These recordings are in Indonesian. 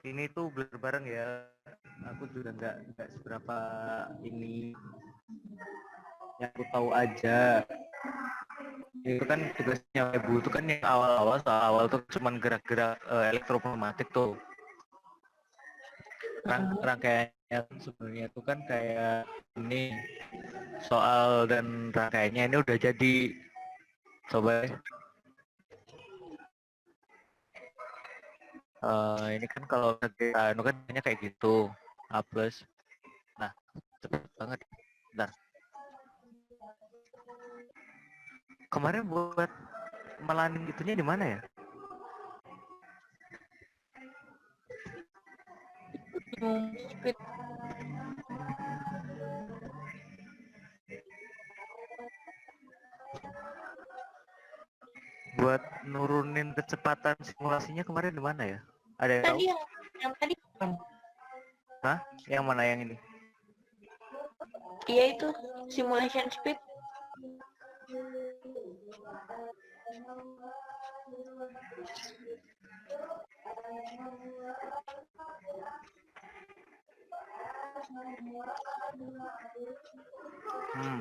ini tuh belajar bareng ya. Aku juga nggak seberapa ini. Yang aku tahu aja itu kan tugasnya ibu itu kan yang awal-awal soal awal tuh cuman gerak-gerak elektropneumatik tuh. Rangkaiannya sebenarnya itu kan kayak ini soal dan rangkaiannya ini udah jadi. Coba ini kan kalau kita kan hanya kayak gitu A plus. Nah cepet banget. Bentar. Kemarin buat melanin gitunya di mana ya? Speed. Buat nurunin kecepatan simulasinya kemarin di mana ya? Ada yang tahu? Tadi yang tadi kan? Hah? Yang mana yang ini? Iya itu simulation speed.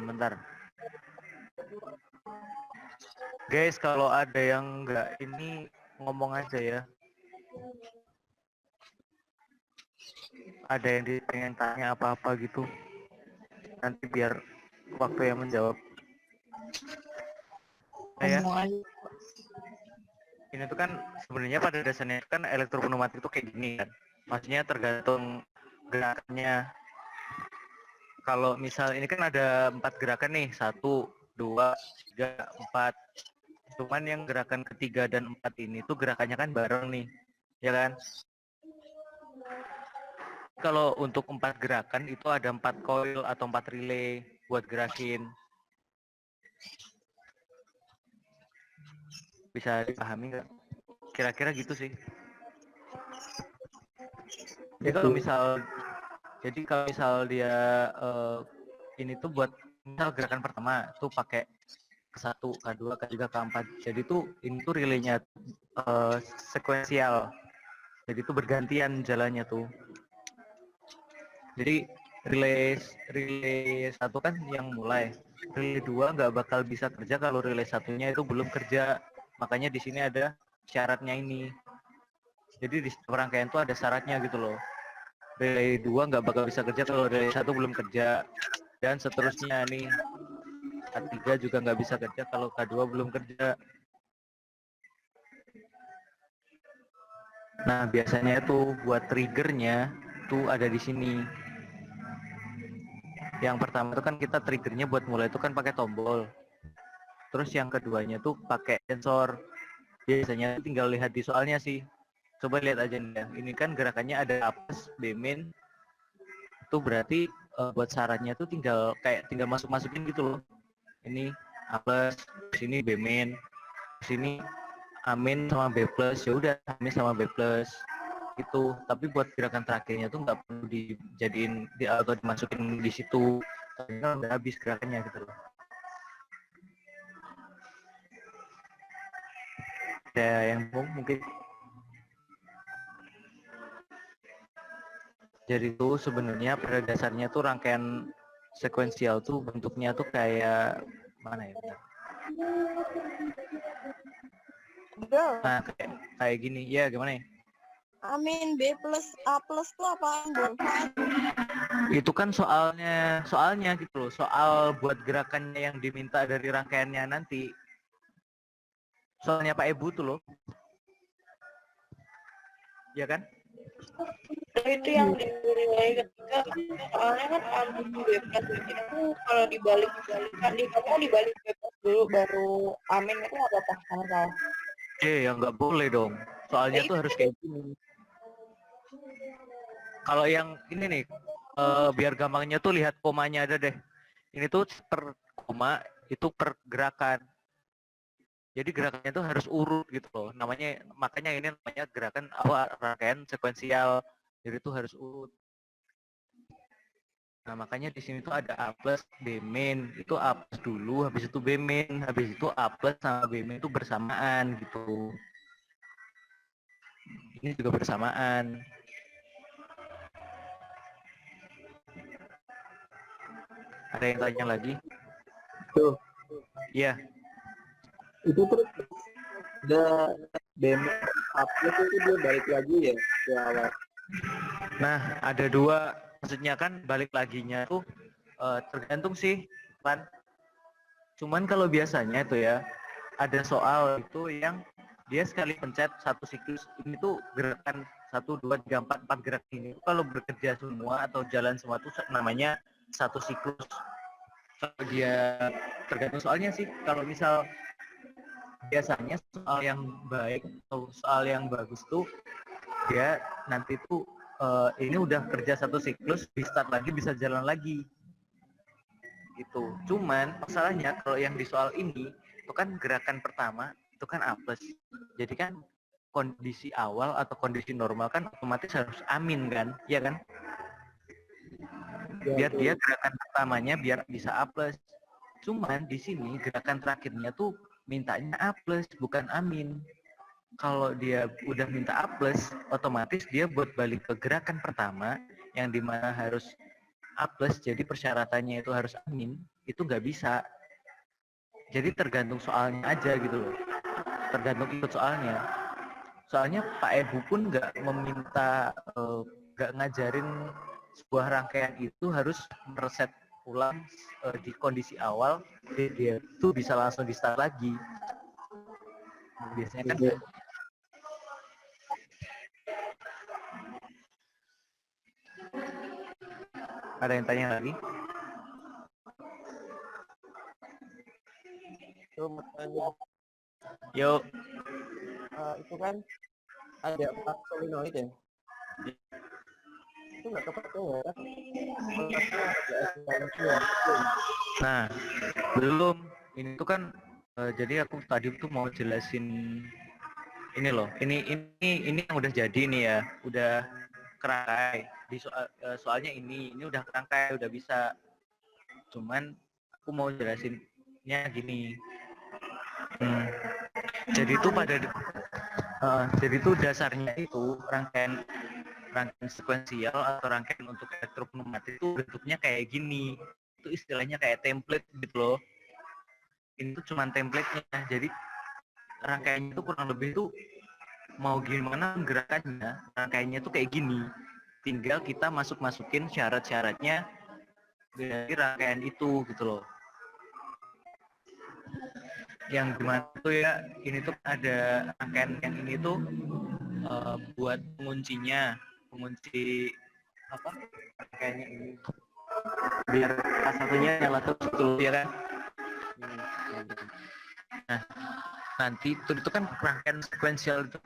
Bentar. Guys, kalau ada yang nggak ini ngomong aja ya. Ada yang pengen tanya apa-apa gitu. Nanti biar waktu yang menjawab. Ya. Ini tuh kan sebenarnya pada dasarnya kan elektropneumatik itu kayak gini kan. Maksudnya tergantung gerakannya. Kalau misal ini kan ada 4 gerakan nih, 1, 2, 3, 4. Cuman yang gerakan ketiga dan 4 ini tuh gerakannya kan bareng nih, ya kan? Kalau untuk 4 gerakan itu ada 4 coil atau 4 relay buat gerakin. Bisa dipahami nggak? Kira-kira gitu sih. Jadi kalau misal dia ini tuh buat misal gerakan pertama tuh pakai K1, K2, K3, K4. Jadi tuh ini tuh relaynya sekuensial. Jadi tuh bergantian jalannya tuh. Jadi relay 1 kan yang mulai. Relay 2 nggak bakal bisa kerja kalau relay 1-nya itu belum kerja. Makanya di sini ada syaratnya ini. Jadi di rangkaian tuh ada syaratnya gitu loh. Relay 2 nggak bakal bisa kerja kalau relay 1 belum kerja. Dan seterusnya nih. K3 juga nggak bisa kerja kalau K2 belum kerja. Nah, biasanya tuh buat triggernya tuh ada di sini. Yang pertama itu kan kita triggernya buat mulai itu kan pakai tombol. Terus yang keduanya tuh pakai sensor. Biasanya tinggal lihat di soalnya sih. Coba lihat aja nih ya. Ini kan gerakannya ada A plus, B min. Itu berarti buat syaratnya tuh tinggal masuk-masukin gitu loh. Ini A plus, sini B min, sini A min sama B plus. Ya udah A min sama B plus itu. Tapi buat gerakan terakhirnya tuh nggak perlu dijadiin atau dimasukin di situ. Karena udah habis gerakannya gitu loh. Ada yang mungkin. Jadi tuh sebenarnya pada dasarnya tuh rangkaian sekuensial tuh bentuknya tuh kayak mana ya? Nah, kayak gini. Ya, gimana ya? Amin, B plus, A plus tuh apaan, Bang? Itu kan soalnya gitu loh. Soal buat gerakannya yang diminta dari rangkaiannya nanti. Soalnya Pak Ibu tuh loh. Ya kan? Itu yang di relay ketiga soalnya kan amin B plus itu kalau dibalik kan kamu dibalik B plus dulu baru amin itu nggak apa-apa sama salah. Ya nggak boleh dong. Soalnya tuh harus kayak gini. Kalau yang ini nih, biar gampangnya tuh lihat komanya ada deh. Ini tuh per koma itu per gerakan. Jadi gerakannya tuh harus urut gitu loh. Makanya ini namanya gerakan rangkaian sekuensial. Jadi itu harus urut. Nah, makanya di sini tuh ada A plus B min. Itu A plus dulu, habis itu B min, habis itu A plus sama B min itu bersamaan gitu. Ini juga bersamaan. Ada yang tanya lagi? Tuh, Iya. itu terus udah demo upload itu dia balik lagi ya ke awal. Nah, ada dua, maksudnya kan balik laginya tuh tergantung sih, Pan. Cuman kalau biasanya tuh ya, ada soal itu yang dia sekali pencet satu siklus ini tuh gerakan 1, 2, 3, 4 gerak ini kalau bekerja semua atau jalan semua tuh namanya satu siklus. Kalau dia tergantung soalnya sih, kalau misal biasanya soal yang baik atau soal yang bagus tuh dia nanti tuh ini udah kerja satu siklus, di start lagi bisa jalan lagi gitu. Cuman masalahnya kalau yang di soal ini itu kan gerakan pertama itu kan A+. Jadi kan kondisi awal atau kondisi normal kan otomatis harus amin kan, ya kan? Biar dia gerakan pertamanya biar bisa A+. Cuman di sini gerakan terakhirnya tuh mintanya A+, bukan amin. Kalau dia udah minta A+, otomatis dia buat balik ke gerakan pertama yang dimana harus A+, jadi persyaratannya itu harus amin, itu nggak bisa. Jadi tergantung soalnya aja gitu loh. Tergantung ikut soalnya. Soalnya Pak Ebu pun nggak meminta, nggak ngajarin sebuah rangkaian itu harus mereset ulang di kondisi awal, dia tuh bisa langsung di start lagi. Biasanya kan ada yang tanya lagi? Itu tanya. Yuk. Itu kan ada 4 solenoid ya. Itu nggak kepake ya? Nah, belum. Ini tuh kan jadi aku tadi tuh mau jelasin ini loh. Ini yang udah jadi nih ya, udah kerangkai. Di soalnya ini udah kerangkai, udah bisa. Cuman aku mau jelasinnya gini. Jadi itu jadi itu dasarnya itu rangkaian sekuensial atau rangkaian untuk elektropneumatik itu bentuknya kayak gini. Itu istilahnya kayak template gitu loh. Ini tuh cuman template-nya. Jadi rangkaiannya itu kurang lebih tuh mau gimana gerakannya, rangkaiannya tuh kayak gini. Tinggal kita masukin syarat-syaratnya dari rangkaian itu gitu loh. Yang gimana tuh ya, ini tuh ada rangkaian yang ini tuh buat pengunci apa rangkaiannya ini biar satunya nyala terus gitu ya kan. Nah, nanti itu kan rangkaian sekuensial itu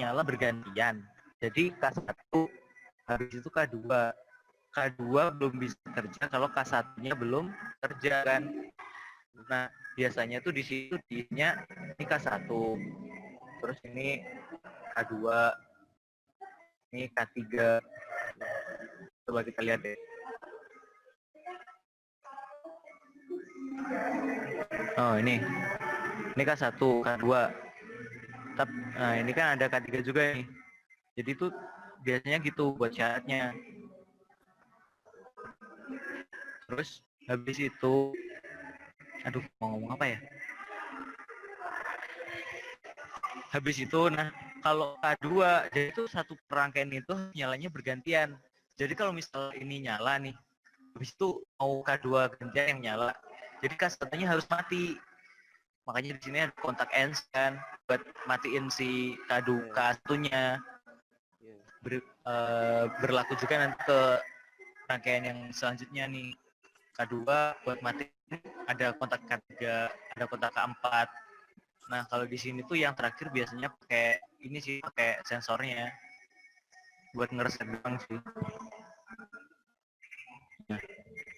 nyala bergantian. Jadi K1 habis itu K2. K2 belum bisa kerja kalau K1-nya belum kerja kan. Nah, biasanya tuh di situ dinya ini K1. Terus ini K2. Ini K3. Coba kita lihat deh. Oh, ini K1, K2. Nah, ini kan ada K3 juga nih. Jadi tuh biasanya gitu buat syaratnya. Terus habis itu, aduh mau ngomong apa ya? Habis itu, nah kalau K2, jadi itu satu rangkaian itu nyalanya bergantian. Jadi kalau misal ini nyala nih, habis itu mau K2 gantian yang nyala. Jadi K1-nya harus mati. Makanya di sini ada kontak ends kan buat matiin si K1-nya. Berlaku juga nanti ke rangkaian yang selanjutnya nih. K2 buat matiin ada kontak K3, ada kontak K4. Nah, kalau di sini tuh yang terakhir biasanya pakai ini sih, pakai sensornya buat ngereset doang sih. Nah,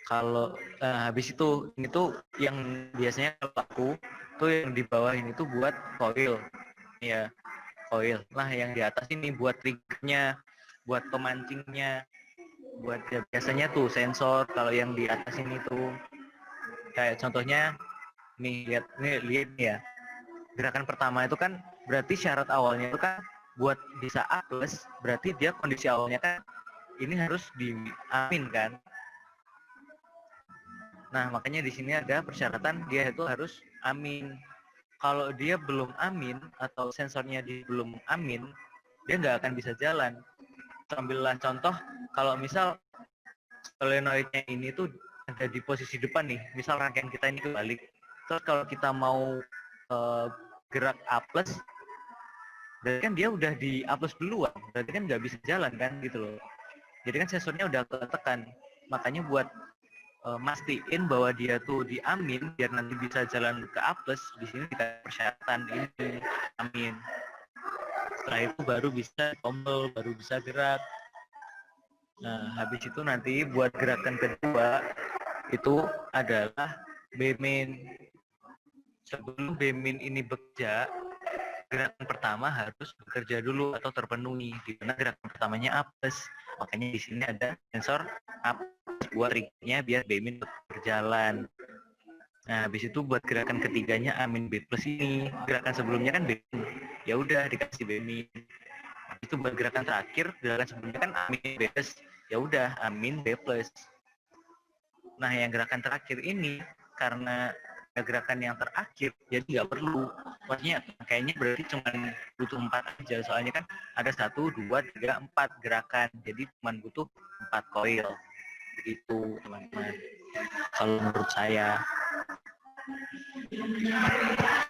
kalau habis itu ini tuh yang biasanya kalau aku tuh yang di bawah ini tuh buat coil. Ya, coil. Nah, yang di atas ini buat triggernya, buat pemancingnya. Buat ya, biasanya tuh sensor. Kalau yang di atas ini tuh kayak contohnya nih lihat nih ya. Gerakan pertama itu kan berarti syarat awalnya itu kan buat bisa A+, berarti dia kondisi awalnya kan ini harus diamin kan. Nah, makanya di sini ada persyaratan dia itu harus amin. Kalau dia belum amin atau sensornya dia belum amin, dia nggak akan bisa jalan. Ambillah contoh, kalau misal solenoidnya ini tuh ada di posisi depan nih, misal rangkaian kita ini kebalik. Terus kalau kita mau gerak A plus, berarti kan dia udah di A plus duluan, berarti kan nggak bisa jalan kan gitu loh. Jadi kan sensornya udah ketekan. Makanya buat mastiin bahwa dia tuh di amin biar nanti bisa jalan ke A plus, di sini kita persyaratan ini amin. Setelah itu baru bisa tombol, baru bisa gerak. Nah, habis itu nanti buat gerakan kedua itu adalah B-min. Sebelum B-min ini bekerja, gerakan pertama harus bekerja dulu atau terpenuhi. Di mana gerakan pertamanya A plus. Makanya di sini ada sensor A plus buat triggernya biar B-min berjalan. Nah, habis itu buat gerakan ketiganya A-min B plus ini. Gerakan sebelumnya kan B-min. Ya udah dikasih B-min. Itu buat gerakan terakhir, gerakan sebelumnya kan A-min B plus. Ya udah A-min B plus. Nah, yang gerakan terakhir ini karena gerakan yang terakhir jadi nggak perlu, maksudnya kayaknya berarti cuma butuh 4 aja, soalnya kan ada 1, 2, 3, 4 gerakan, jadi cuma butuh 4 koil begitu teman-teman kalau menurut saya.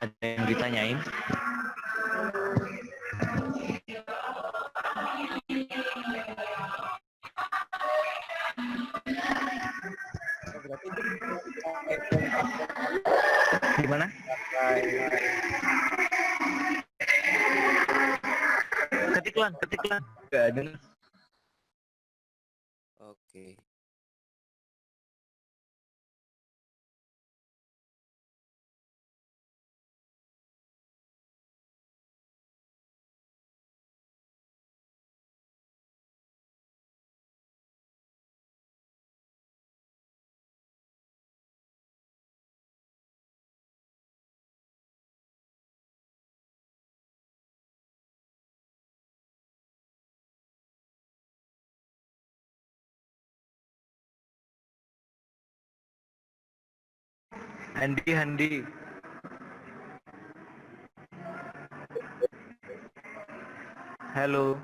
Ada yang ditanyain? Gimana? Ketiklan. Gak ada. Oke. Handi. Halo.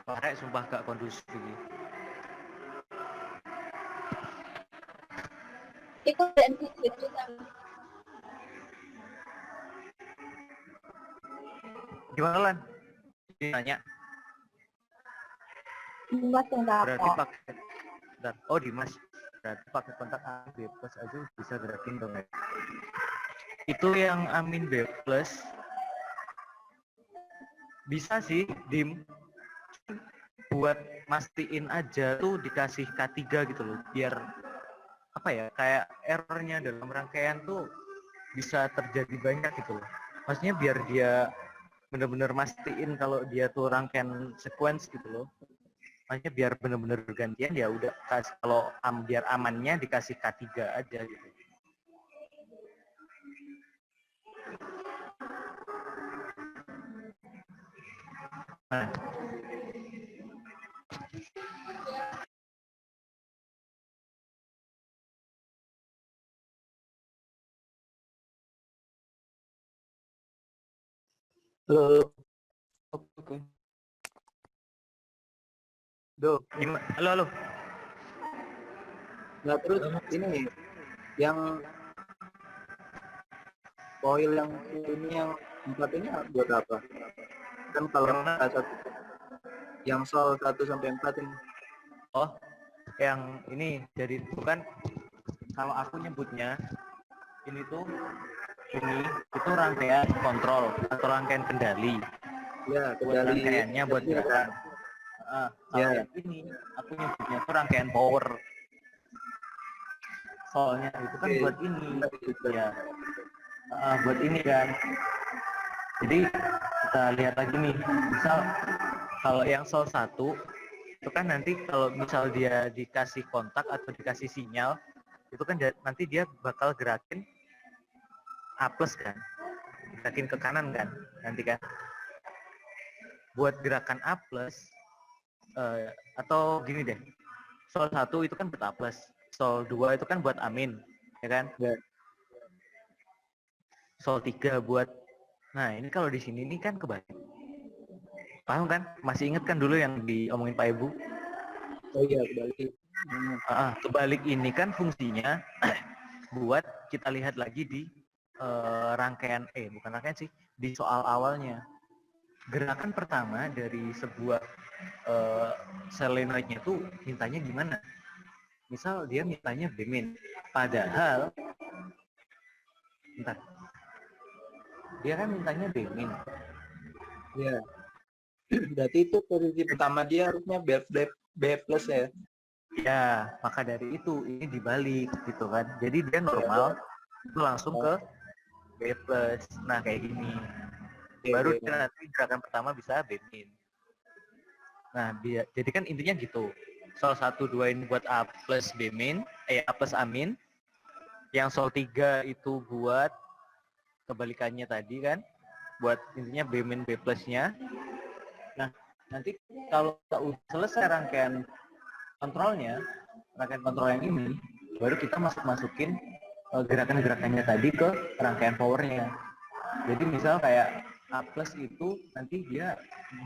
Parek sumpah gak kondusif ini. Ikut dan itu Gimana Lan? Ditanya. Dimas yang Berarti dapat. pakai bentar. Oh Dimas. Berarti pakai kontak A B plus aja bisa gerakin dong ya. Itu yang amin B plus bisa sih Dim, buat mastiin aja tuh dikasih K3 gitu loh, biar apa ya, kayak errornya dalam rangkaian tuh bisa terjadi banyak gitu loh. Maksudnya biar dia bener-bener mastiin kalau dia tuh rangkaian sequence gitu loh. Maksudnya biar bener-bener bergantian, ya udah kalau biar amannya dikasih K3 aja gitu. Nah. Halo. Oke. Gimana? Halo. Nah terus ini yang koil yang ini yang 4 ini buat apa? Kan kalau yang sol 1 sampai 4 ini. Oh, yang ini jadi itu kan kalau aku nyebutnya ini itu rangkaian kontrol atau rangkaian kendali. Ya, Buat kendali rangkaiannya buat gerakan. Kalau yang ini aku nyebutnya itu rangkaian power. Soalnya itu kan buat ini. Ya. Buat ini kan. Jadi kita lihat lagi nih, misal kalau yang sol 1 itu kan nanti kalau misal dia dikasih kontak atau dikasih sinyal, itu kan nanti dia bakal gerakin A plus kan. gerakin ke kanan kan nanti kan. Buat gerakan A plus atau gini deh, sol 1 itu kan buat A plus, sol 2 itu kan buat amin, ya kan? Ya. Sol 3 buat, nah ini kalau di sini nih kan kebalik. Paham kan? Masih inget kan dulu yang diomongin Pak Ibu? Oh iya, kebalik. Kebalik ini kan fungsinya buat kita lihat lagi di rangkaian bukan rangkaian sih, di soal awalnya. Gerakan pertama dari sebuah solenoidnya itu mintanya gimana? Misal dia mintanya B-min, padahal bentar, dia kan mintanya B-min. Ya. Berarti itu posisi pertama dia harusnya B plus ya. Ya, maka dari itu ini dibalik gitu kan. Jadi dia normal itu langsung ke B plus. Nah kayak gini. Baru dia nanti gerakan pertama bisa B-min. Nah, jadi kan intinya gitu. Sol 1, 2 ini buat A plus B-min, A plus amin. Yang sol 3 itu buat kebalikannya tadi kan. Buat intinya B-min B plusnya. Nah, nanti kalau udah selesai rangkaian kontrol yang ini, baru kita masukin gerakan-gerakannya tadi ke rangkaian powernya. Jadi misal kayak A plus itu nanti dia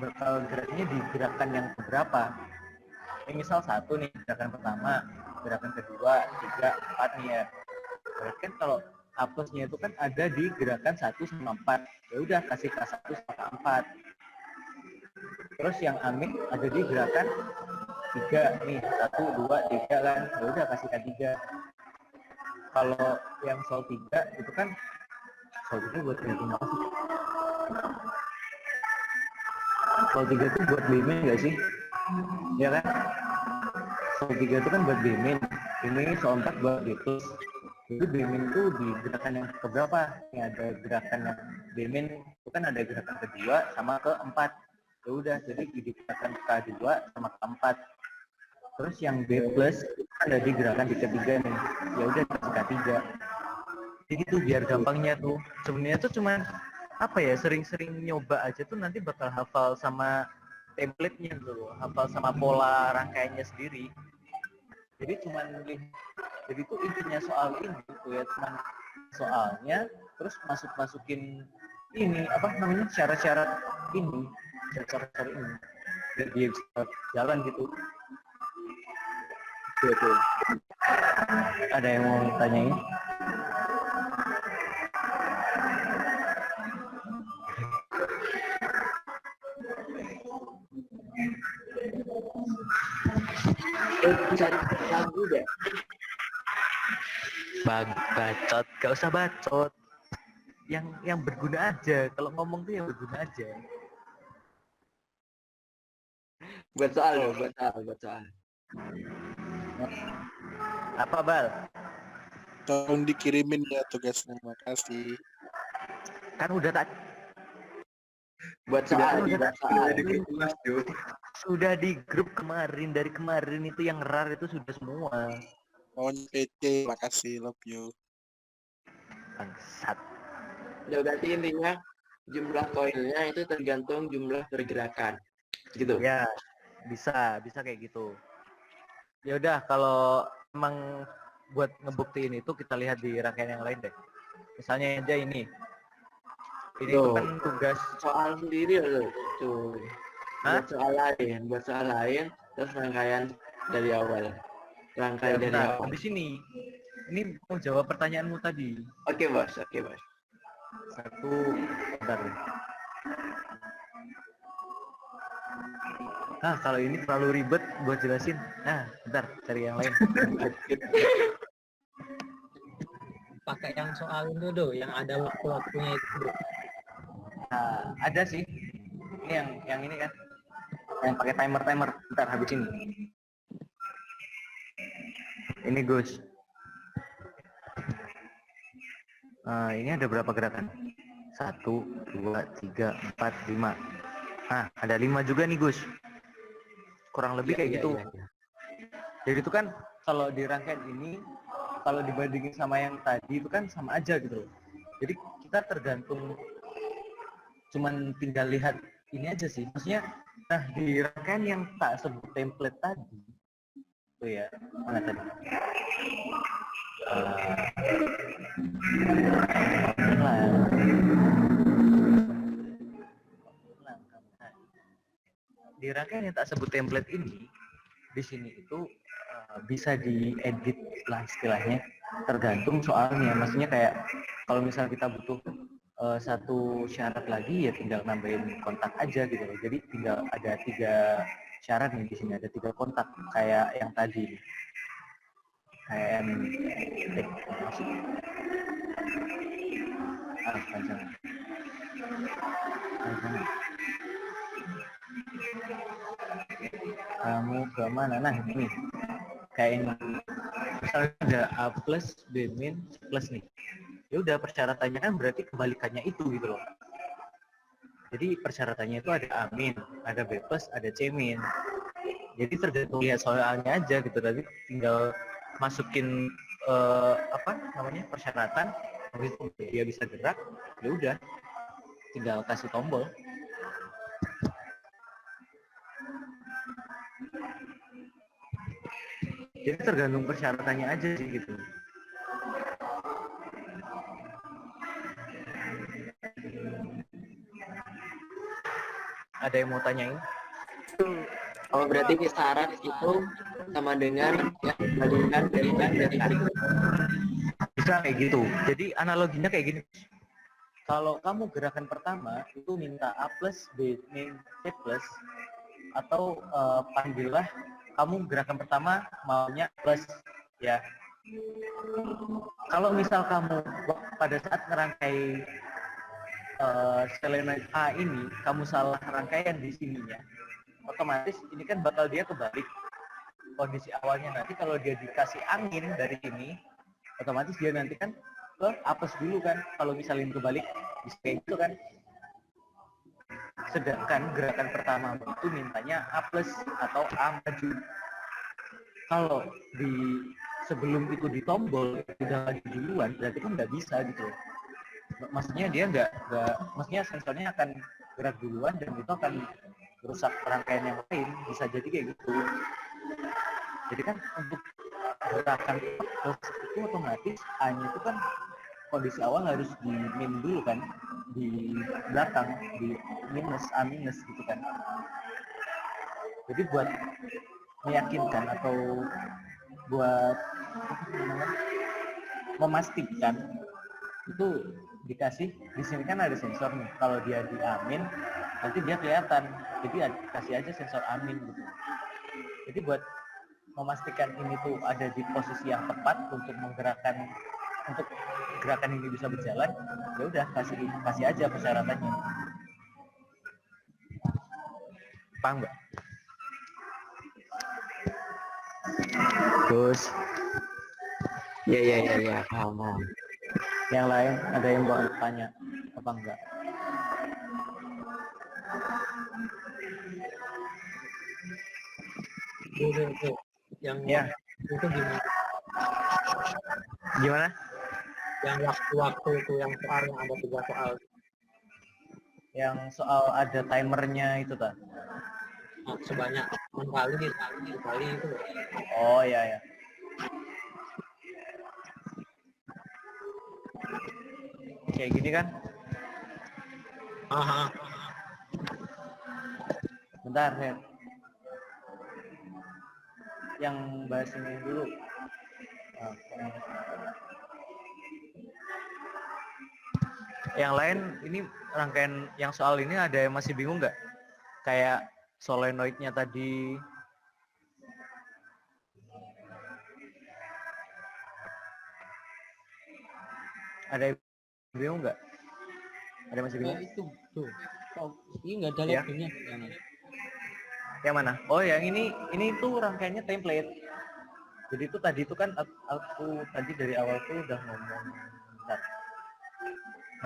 bakal geraknya di gerakan yang berapa. Ini misal 1 nih, gerakan pertama, gerakan kedua, 3, 4 nih ya. Berarti kan kalau A plusnya itu kan ada di gerakan 1 sama 4. Ya udah kasih K1 sama 4. Terus yang amin ada di gerakan 3 nih, 1, 2, 3 kan. Ya udah kasih K3. Kalau yang sol 3 itu kan sol 3 buat gerakan apa sih? Sol 3 itu buat B-min nggak sih? Ya kan? Sol 3 itu kan buat B-min. Ini sol 4 buat B plus. Jadi B-min itu di gerakan yang keberapa? Ini ada gerakan yang B-min itu kan ada gerakan kedua sama keempat. Ya udah, jadi di gerakan K2 sama keempat. Terus yang B plus itu kan ada di gerakan di ketiga nih. Ya udah kasih K3. Jadi gitu biar gampangnya tuh. Sebenarnya tuh cuman apa ya, sering-sering nyoba aja tuh nanti bakal hafal sama template-nya tuh, hafal sama pola rangkaiannya sendiri. Jadi cuman jadi itu intinya soal ini gitu ya, cuman soalnya terus masukin ini apa namanya syarat-syarat ini, syarat-syarat ini biar dia bisa jalan gitu. Betul. Ada yang mau tanyain? Cari lagu deh. Bacot, gak usah bacot. Yang berguna aja. Kalau ngomong tuh yang berguna aja. Buat soal. Apa Bal? Tolong dikirimin ya tugasnya, makasih. Kan udah tak Buat soal. sudah di grup kemarin, dari kemarin itu yang rar itu sudah semua. Maunya PC, makasih, love you. Bangsat. Ya berarti intinya jumlah koinnya itu tergantung jumlah pergerakan. Gitu. Ya, bisa kayak gitu. Ya udah, kalau emang buat ngebuktiin itu kita lihat di rangkaian yang lain deh. Misalnya aja ini. Ini Tuh. kan tugas Soal sendiri loh, cuy. Hah? Buat soal lain, terus rangkaian dari awal. Rangkaian dari bentar, awal. di sini. Ini mau jawab pertanyaanmu tadi. Oke bos. Satu, bentar deh. Kalau ini terlalu ribet buat jelasin. Bentar, cari yang lain. Pakai yang soal itu do, yang ada waktu-waktunya itu do. Ada sih. Ini yang ini kan. Yang pakai timer. Bentar, habis ini. Ini Gus. Ini ada berapa gerakan? 1, 2, 3, 4, 5. Ada 5 juga nih Gus. Kurang lebih kayak gitu. Iya. Jadi itu kan kalau di rangkaian ini, kalau dibandingin sama yang tadi itu kan sama aja gitu. Jadi kita tergantung cuman tinggal lihat ini aja sih. Maksudnya, nah di rangkaian yang tak sebut template tadi, tuh ya, mana tadi? Di rangkaian yang tak sebut template ini, di sini itu bisa diedit lah istilahnya, tergantung soalnya. Maksudnya kayak kalau misal kita butuh satu syarat lagi ya tinggal nambahin kontak aja gitu loh. Jadi tinggal ada 3 syarat nih di sini, ada 3 kontak kayak yang tadi. Kayak yang panjang. Kamu ke mana? Nah ini kayak ini. Misalnya ada A plus, B min, C plus nih. Ya udah persyaratannya kan berarti kebalikannya itu gitu loh. Jadi persyaratannya itu ada A min, ada B plus, ada C min. Jadi tergantung lihat soalnya aja gitu. Tadi tinggal masukin persyaratan, habis itu dia bisa gerak, ya udah tinggal kasih tombol. Jadi tergantung persyaratannya aja sih gitu. Ada yang mau tanyain? Oh, berarti syarat itu sama dengan ya kebalikan dari tarik. Bisa kayak gitu. Jadi analoginya kayak gini. Kalau kamu gerakan pertama itu minta A plus, B min, C plus, atau panggillah kamu gerakan pertama maunya plus ya. Kalau misal kamu pada saat ngerangkai selenoid A ini kamu salah rangkaian di sininya, otomatis ini kan bakal dia kebalik kondisi awalnya. Nanti kalau dia dikasih angin dari sini, otomatis dia nanti kan ke A plus dulu kan. Kalau misalnya kebalik bisa kayak gitu kan. Sedangkan gerakan pertama itu mintanya A plus atau A maju. Kalau di sebelum itu ditombol udah lagi duluan, berarti kan nggak bisa gitu. Maksudnya dia nggak, maksudnya sensornya akan gerak duluan dan itu akan merusak rangkaian yang lain. Bisa jadi kayak gitu. Jadi kan untuk gerakan plus itu otomatis A-nya itu kan kondisi awal harus di min dulu kan, di belakang di minus A minus gitu kan. Jadi buat meyakinkan atau buat memastikan itu dikasih di sini kan ada sensor nih. Kalau dia di amin nanti dia kelihatan. Jadi kasih aja sensor amin gitu. Jadi buat memastikan ini tuh ada di posisi yang tepat untuk menggerakkan, untuk gerakan ini bisa berjalan, ya udah kasih aja persyaratannya. Paham nggak? Terus Ya, paham. yang lain ada yang mau tanya apa enggak? Itu yang Ya. itu gimana? Gimana? Yang waktu-waktu itu yang soal yang ada 3 soal. Yang soal ada timernya itu tak? Nah, sebanyak 6 kali itu. Oh ya. Kayak gini kan? Aha. Bentar, Hen. Yang bahas ini dulu. Yang lain ini rangkaian yang soal ini ada yang masih bingung nggak? Kayak solenoidnya tadi. Ada yang bingung nggak? Ada yang masih bingung? Itu tuh. Oh, ini nggak ada Ya. labelnya. Yang mana? Oh, yang ini tuh rangkaiannya template. Jadi itu tadi itu kan aku tadi dari awal tuh udah ngomong. Bentar.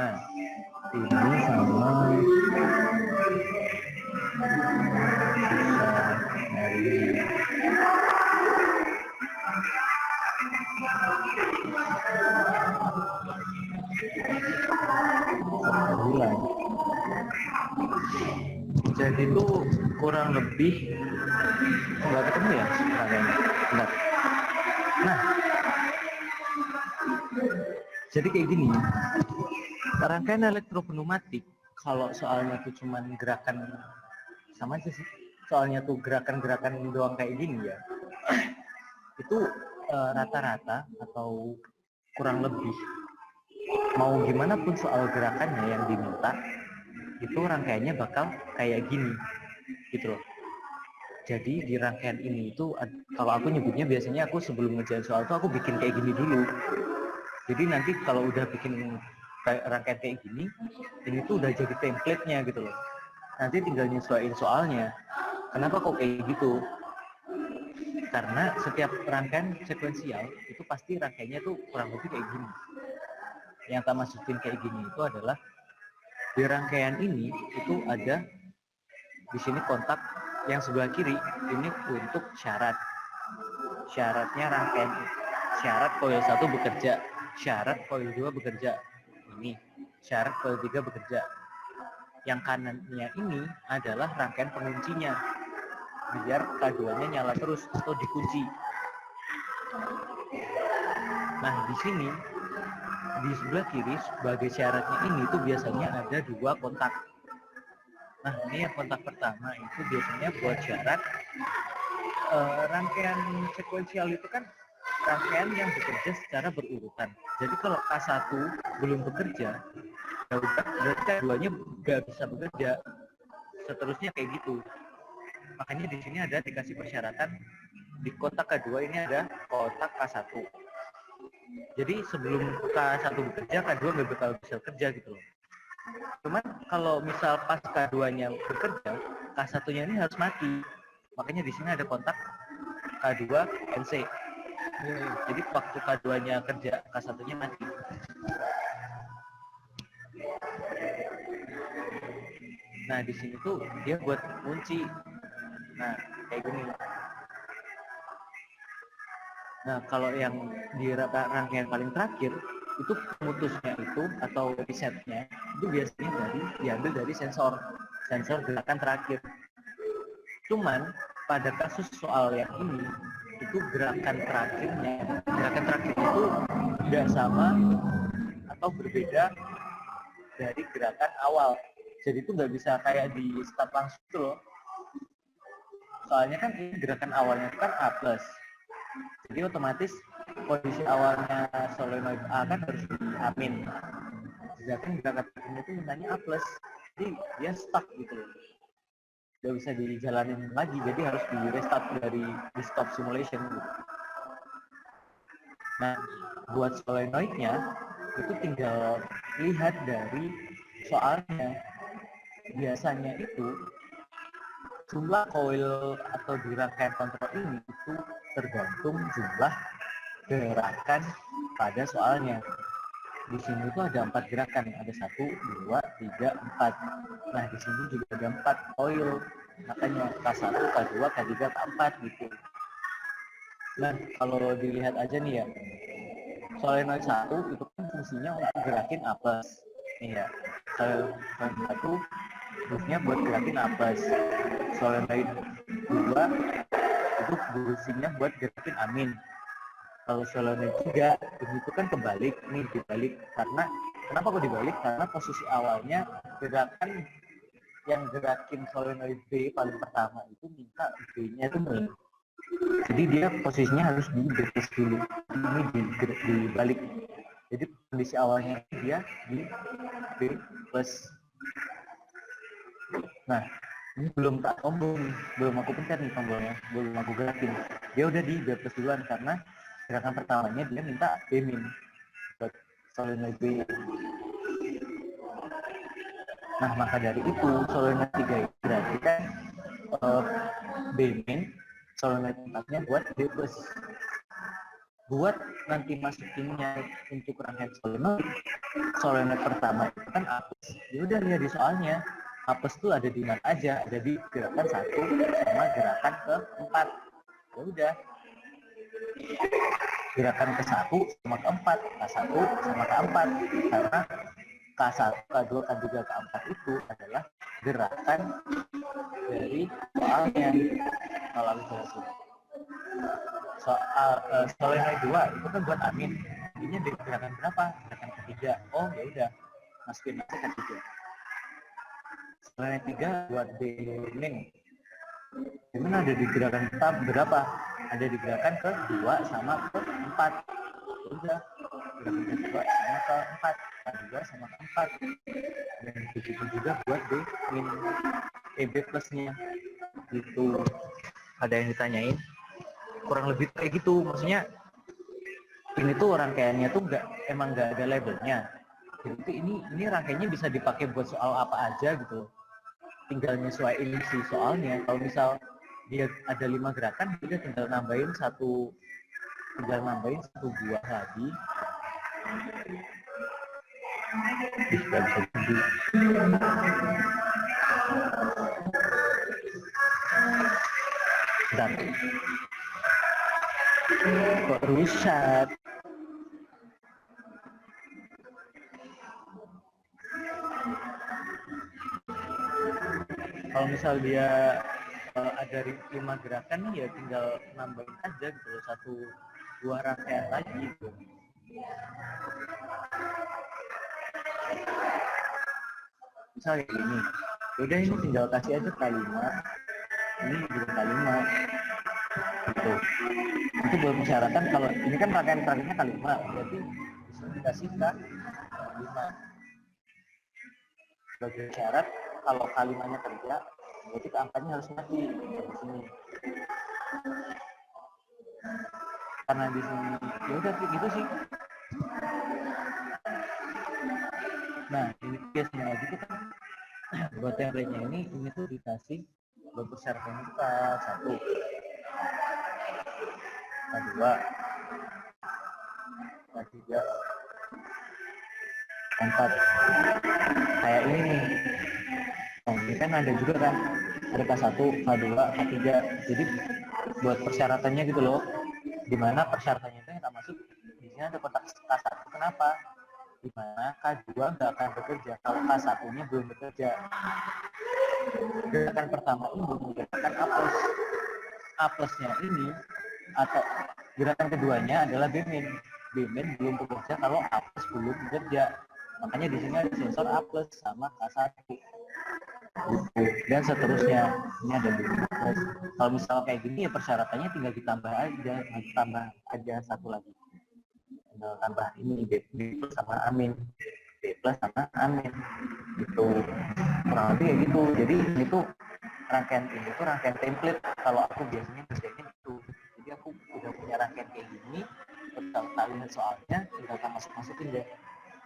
Nah, ini sama bisa dari 9. kurang lebih nggak ketemu ya rangkaiannya. Bentar. Nah, jadi kayak gini, rangkaian elektropneumatik kalau soalnya tuh cuman gerakan, sama aja sih, soalnya tuh gerakan-gerakan doang kayak gini ya, itu rata-rata atau kurang lebih mau gimana pun soal gerakannya yang diminta, itu rangkaiannya bakal kayak gini gitu loh. Jadi di rangkaian ini itu kalau aku nyebutnya biasanya aku sebelum ngerjain soal tuh aku bikin kayak gini dulu. Jadi nanti kalau udah bikin rangkaian kayak gini, ini tuh udah jadi template-nya gitu loh. Nanti tinggal nyesuaiin soalnya. Kenapa kok kayak gitu? Karena setiap rangkaian sekuensial itu pasti rangkaiannya tuh kurang lebih kayak gini. Yang tak maksudin kayak gini itu adalah di rangkaian ini itu ada di sini kontak yang sebelah kiri ini untuk syarat. Syaratnya rangkaian syarat coil 1 bekerja, syarat coil 2 bekerja. Ini syarat coil 3 bekerja. Yang kanannya ini adalah rangkaian penguncinya. Biar K2-nya nyala terus atau dikunci. Nah, di sini di sebelah kiri sebagai syaratnya ini tuh biasanya ada 2 kontak. Nah, ini yang kontak pertama itu biasanya buat syarat rangkaian sekuensial itu kan rangkaian yang bekerja secara berurutan. Jadi kalau K1 belum bekerja, ya udah berarti K2-nya nggak bisa bekerja. Seterusnya kayak gitu. Makanya di sini ada dikasih persyaratan di kotak K2 ini ada kotak K1. Jadi sebelum K1 bekerja, K2 nggak bakal bisa kerja gitu loh. Cuman kalau misal pas K2-nya bekerja, K1-nya ini harus mati. Makanya di sini ada kontak K2 NC. Jadi waktu K2-nya kerja, K1-nya mati. Nah, di sini tuh dia buat kunci. Nah, kayak gini. Nah, kalau yang di rangkaian paling terakhir, itu pemutusnya itu atau resetnya itu biasanya diambil dari sensor gerakan terakhir. Cuman pada kasus soal yang ini itu gerakan terakhir itu tidak sama atau berbeda dari gerakan awal. Jadi itu nggak bisa kayak di start langsung gitu loh. Soalnya kan ini gerakan awalnya kan A+. Jadi otomatis kondisi awalnya solenoid A kan harus di amin. Sedangkan gerakan terakhirnya itu mintanya A+. Jadi dia stuck gitu loh. Nggak bisa dijalanin lagi, jadi harus di restart dari di stop simulation gitu. Nah, buat solenoidnya itu tinggal lihat dari soalnya. Biasanya itu jumlah coil atau di rangkaian kontrol ini itu tergantung jumlah gerakan pada soalnya. Di sini itu ada 4 gerakan, ada 1, 2, 3, 4. Nah, di sini juga ada 4 coil, makanya K1, K2, K3, K4 gitu. Nah, kalau dilihat aja nih ya, solenoid 1 itu kan fungsinya untuk gerakin A+. Iya, solenoid 1 fungsinya buat gerakin A+. Solenoid 2 itu fungsinya buat gerakin amin. Kalau solenoid 3 itu kan kebalik, nih dibalik. Karena kenapa kok dibalik? Karena posisi awalnya gerakan yang gerakin solenoid B paling pertama itu minta B-nya itu main. Jadi dia posisinya harus di B+ dulu. Ini dibalik. Jadi kondisi awalnya dia di B+. Nah, ini belum tak tombol, belum aku pencet nih tombolnya, belum aku gerakin. Dia udah di B+ duluan karena gerakan pertamanya dia minta B- buat solenoid B. Nah, maka dari itu solenoid 3 itu berarti kan B- solenoid 4-nya buat B+. Buat nanti masukinnya untuk rangkaian solenoid pertama itu kan A+. Ya udah lihat di soalnya. A+ itu ada di mana aja, ada di gerakan 1 sama gerakan ke-4. Ya udah. Gerakan ke-1 sama ke-4, K1 sama K4. Karena K1, K2, K3, K4 itu adalah gerakan dari soalnya. Kalau aku jelasin soal yang kedua itu kan buat Amin, ini di gerakan berapa? Gerakan ketiga. Oh ya udah, masukin aja ketiga. Soal yang tiga buat Bening, gimana ada di gerakan berapa? Ada di gerakan kedua sama keempat. Udah, gerakan kedua sama keempat, kedua sama keempat. Dan begitu juga buat B plusnya gitu. Ada yang ditanyain kurang lebih kayak gitu, maksudnya ini tuh rangkaiannya tuh emang nggak ada labelnya. Jadi ini rangkaiannya bisa dipakai buat soal apa aja gitu. Tinggal nyesuaiin si soalnya. Kalau misal dia ada 5 gerakan, dia tinggal nambahin satu buah lagi. Bisa jadi. Dan kok rusak? Kalau misal dia ada 5 gerakan nih ya tinggal nambahin aja gitu loh, 1 buah rangkaian lagi gitu. Misalnya gini, udah ini tinggal kasih aja kalimat, ini juga kalimat gitu. Itu buat persyaratan. Kalau ini kan rangkaian terakhirnya kalimat, berarti bisa dikasih kalimat sebagai syarat. Kalau kalimatnya kerja, berarti keangkatnya harus mati di sini. Karena di sini ya udah gitu sih. Nah ini biasanya lagi tuh kan buat template-nya ini tuh dikasih buat persyaratan kita 1, kedua, ketiga, 4. Kayak ini nih. Oh, ini kan ada juga kan, ada K1, K2, K3. Jadi buat persyaratannya gitu loh. Dimana persyaratannya itu yang tak masuk, di sini ada kotak K1. Kenapa? Dimana K2 nggak akan bekerja kalau K1-nya belum bekerja. Gerakan pertama ini menggunakan A+. A+-nya ini atau gerakan keduanya adalah B-min. B-min belum bekerja kalau A+ belum bekerja. Makanya di sini ada sensor A+ sama K1. Dan seterusnya. Ini ada B+. Kalau misalnya kayak gini ya persyaratannya tinggal ditambah aja 1 lagi. Tinggal tambah ini B+ sama Amin. B+ sama Amin. Gitu. Kurang lebih kayak gitu. Jadi ini tuh rangkaian template. Kalau aku biasanya kerjanya itu. Jadi aku udah punya rangkaian kayak gini, kalau tak lihat soalnya tinggal tak masukin deh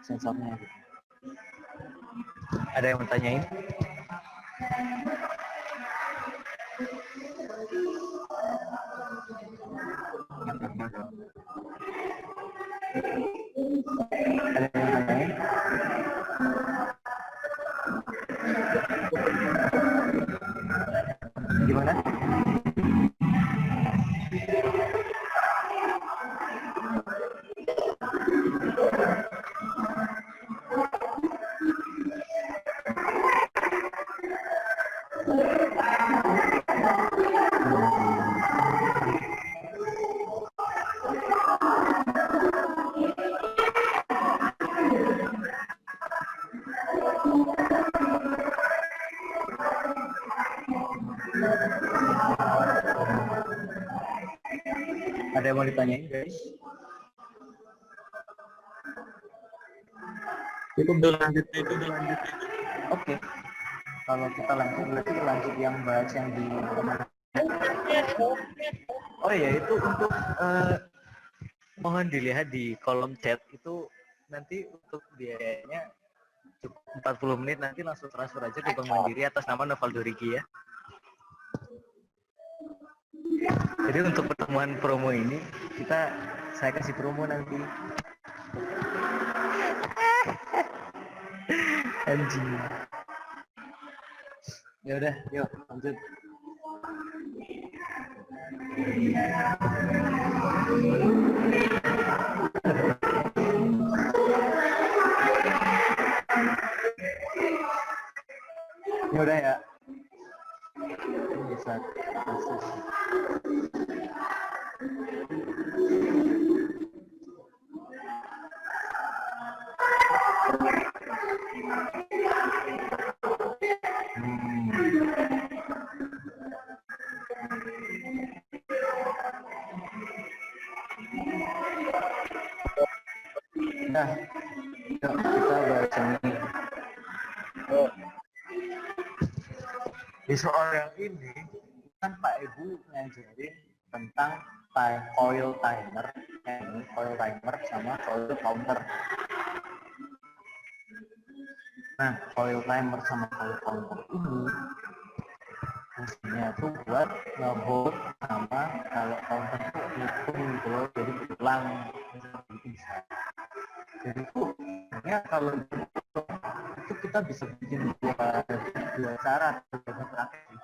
sensornya gitu. Ada yang mau tanyain? Ada yang tanyain? Gimana? Ada yang mau ditanyain guys? Itu udah lanjut. Oke. Kalau kita lanjut berarti lanjut yang bahas yang di oh ya itu untuk mohon dilihat di kolom chat itu nanti untuk biayanya cukup 40 menit, nanti langsung transfer aja ke Bank Mandiri atas nama Novaldo Riki ya. Jadi untuk pertemuan promo ini saya kasih promo nanti. Anjing. Ya udah, yuk lanjut. Ya udah ya. kasus. Nah, yuk kita bahas ini. Di soal yang ini kan Pak Ibu ngajarin tentang coil timer, coil timer sama coil counter. Nah, coil timer sama coil counter ini fungsinya tuh buat nge-hold sama kalau counter tuh ngitung gitu loh, jadi berulang bisa. Jadi tuh sebenarnya kalau itu kita bisa bikin dua cara tergantung rangkaian.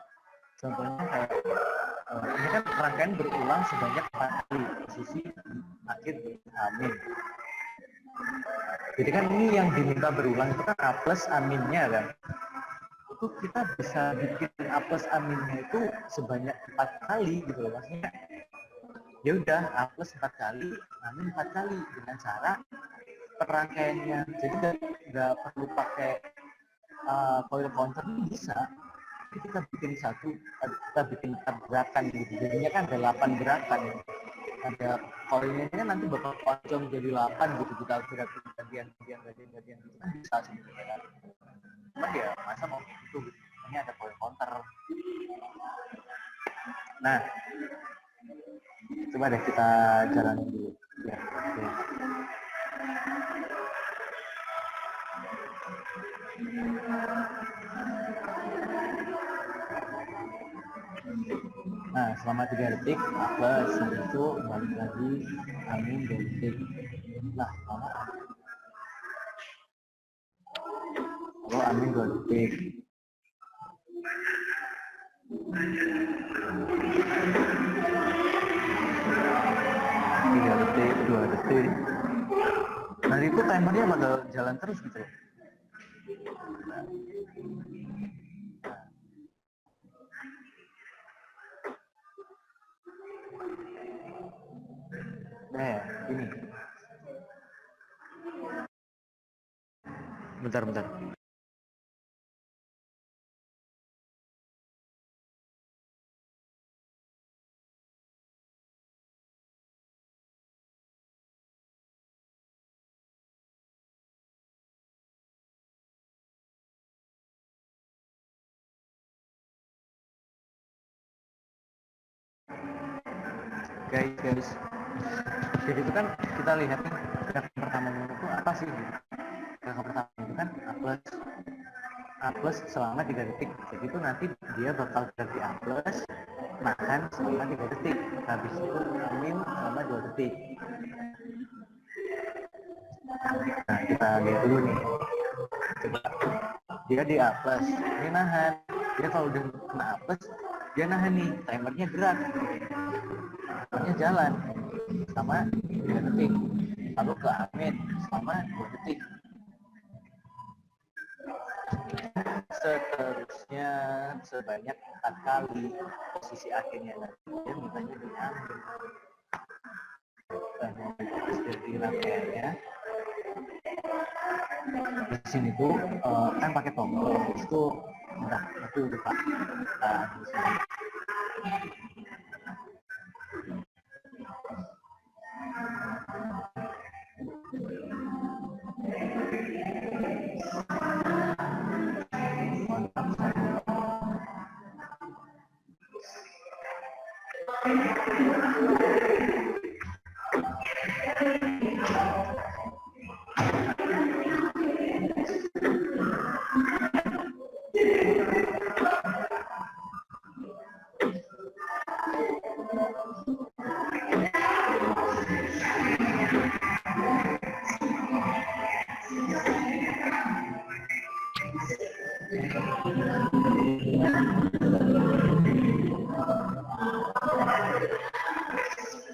Contohnya kayak ini kan rangkaian berulang sebanyak 4 kali posisi akhir amin. Jadi kan ini yang diminta berulang itu kan A plus aminnya kan. Itu kita bisa bikin A plus aminnya itu sebanyak 4 kali gitu loh, maksudnya. Ya udah A plus 4 kali, amin 4 kali dengan cara perangkaiannya. Jadi nggak perlu pakai coil counter bisa. Jadi kita bikin kita bikin 4 gerakan gitu. Jadinya kan ada 8 gerakan. Ada coilnya kan nanti bakal panjang jadi 8 gitu. Kita gerakin gantian gitu kan bisa sebenarnya kan. Cuma ya masa mau gitu. Ini ada coil counter. Nah, coba deh kita jalanin dulu. Ya, oke. Nah, selama 3 detik, plus itu balik lagi amin 2 detik. Nah, lama. Kalau amin 2 detik. 3 detik, 2 detik. Nah, itu timernya bakal jalan terus gitu. Nah, ini. Bentar. Guys. Jadi itu kan kita lihat nih gerakan pertamanya itu apa sih? Gerakan pertama itu kan A plus selama 3 detik. Jadi itu nanti dia bakal gerak di A plus, nahan selama 3 detik. Habis itu amin selama 2 detik. Nah, kita lihat dulu nih. Coba. Dia di A plus, ini nahan. Dia kalau udah kena A plus, dia nahan nih, timernya gerak. Timernya jalan sama 3 detik. Lalu ke amin selama 2 detik. Seterusnya sebanyak 4 kali posisi akhirnya nanti dia mintanya di amin. Dan jadi rangkaiannya di sini tuh kan pakai tombol itu udah itu buka. Nah, di sini.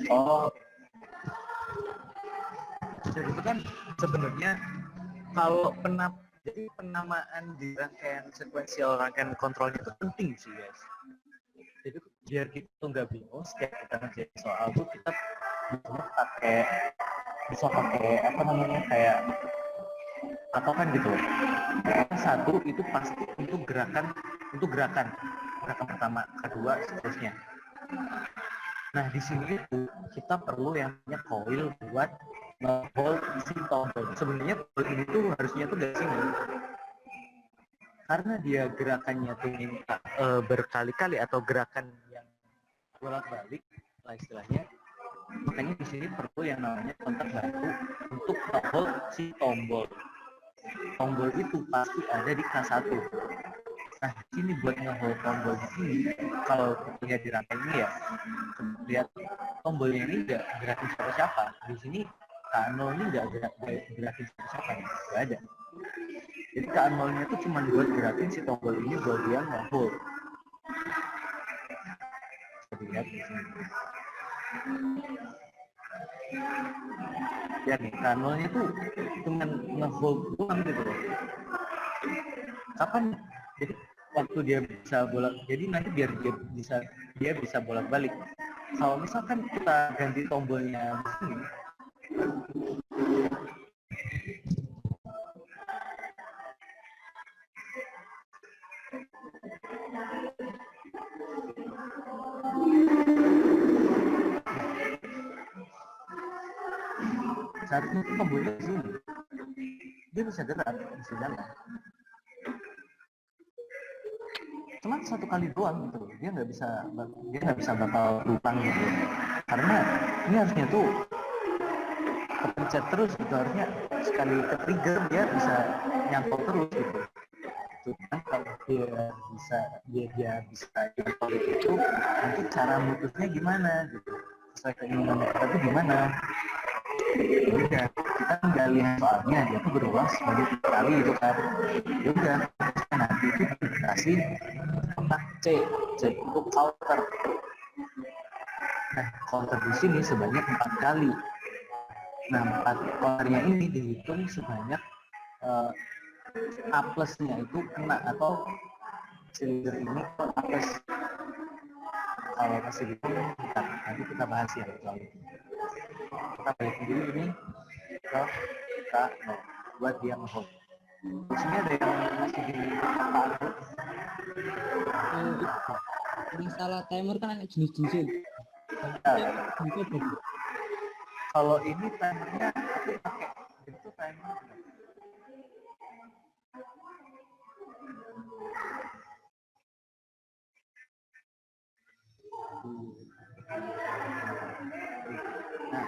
Oh, jadi itu kan sebenarnya kalau jadi penamaan di rangkaian sekuensial rangkaian kontrolnya itu penting sih guys. biar kita tuh nggak bingung setiap kita ngerjain soal tuh kita bisa pakai apa namanya kayak patokan gitu. Satu itu pasti untuk gerakan pertama, kedua, seterusnya. Nah di sini itu kita perlu yang namanya coil buat nge-hold si tombol. Sebenarnya tombol ini tuh harusnya tuh dari sini, karena dia gerakannya tuh minta berkali-kali atau gerakan yang bolak-balik lah istilahnya. Makanya di sini perlu yang namanya kontak batu untuk nge-hold si tombol. Tombol itu pasti ada di K1. Nah, di sini buat nge-hold tombol di sini, kalau kita lihat di rantai ini ya, lihat tombolnya ini nggak gerakin siapa-siapa. Di sini K0 ini nggak gerakin siapa-siapa, nggak ada. Jadi K0-nya itu cuma buat gerakin si tombol ini buat dia nge-hold. Bisa dilihat di sini. Ya nih, K0-nya tuh cuma nge-hold doang gitu loh. Kapan? Jadi waktu dia bisa jadi nanti biar dia bisa bolak-balik. Kalau misalkan kita ganti tombolnya di sini, saat itu tombolnya di sini, dia bisa gerak, bisa jalan. Cuma satu kali doang gitu, dia nggak bisa bakal lupang gitu, karena ini harusnya tuh kepencet terus gitu, harusnya sekali ke trigger dia bisa nyantol terus gitu. Cuman kalau dia bisa nyantol itu, nanti cara mutusnya gimana gitu, sesuai keinginan kita tuh gimana. Udah, kita nggak lihat soalnya, dia tuh berulang sebanyak 3 kali gitu kan. Ya udah, nanti itu dikasih kotak C untuk counter. Nah, counter di sini sebanyak 4 kali. Nah, 4 counternya ini dihitung sebanyak A plusnya itu kena, atau silinder ini A plus. Kalau masih gitu, nanti kita bahas ya soal itu. Kita balik dulu ini ke K0 buat dia nge-hold. Di sini ada yang masih di Masalah timer kan ada jenis-jenis. Kalau ini timernya aku pakai itu timer. Nah,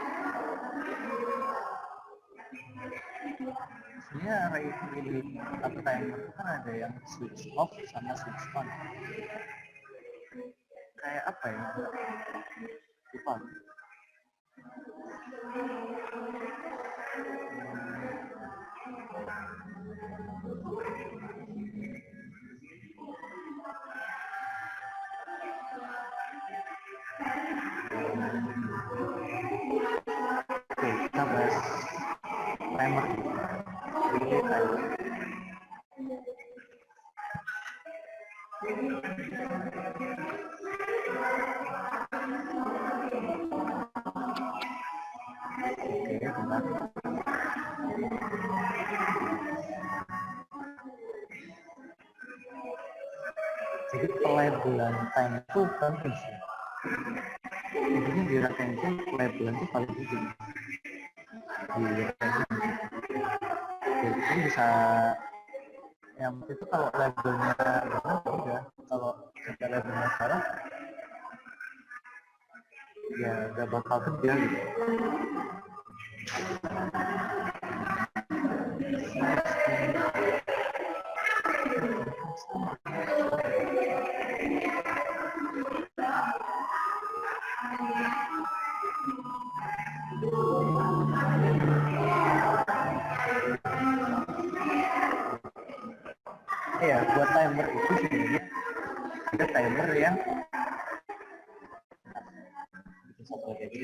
sebenarnya ini apa timer itu kan ada yang switch off sama switch on. Kayak apa ya? Lupa. Oke, kita bahas timer. Ini timer. Oke, bentar. Jadi pelabelan time itu penting sih. Intinya di retention pelabelan itu paling penting. Di retention. Jadi kan bisa yang itu kalau labelnya benar ya udah, kalau jika labelnya salah ya nggak bakal kerja gitu. Ya, buat timer itu sebenarnya ada timer yang satu lagi.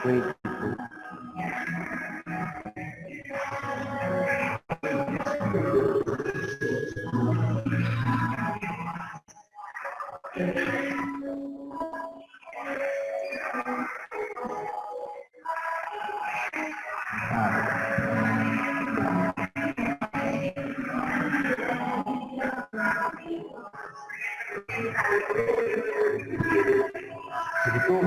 Wait, gitu. Jadi tuh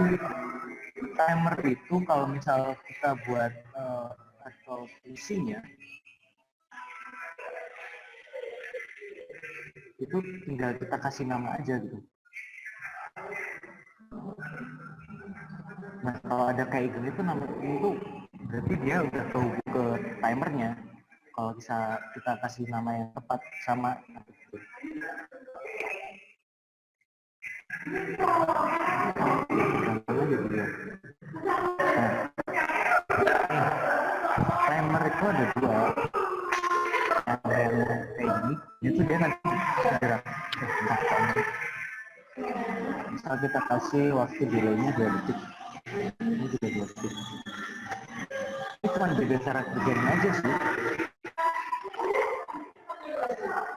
timer itu kalau misal kita buat atau fungsinya itu tinggal kita kasih nama aja gitu. Nah kalau ada kayak gini tuh nama ini tuh berarti dia udah terhubung ke timernya. Kalau bisa kita kasih nama yang tepat sama gitu. Gampang aja gitu ya. Nah, timer itu ada dua. Yang kayak gini, itu dia nanti gerak. Misal kita kasih waktu delaynya 2 detik. Ini juga 2 detik. Ini cuma beda cara kerjanya aja sih.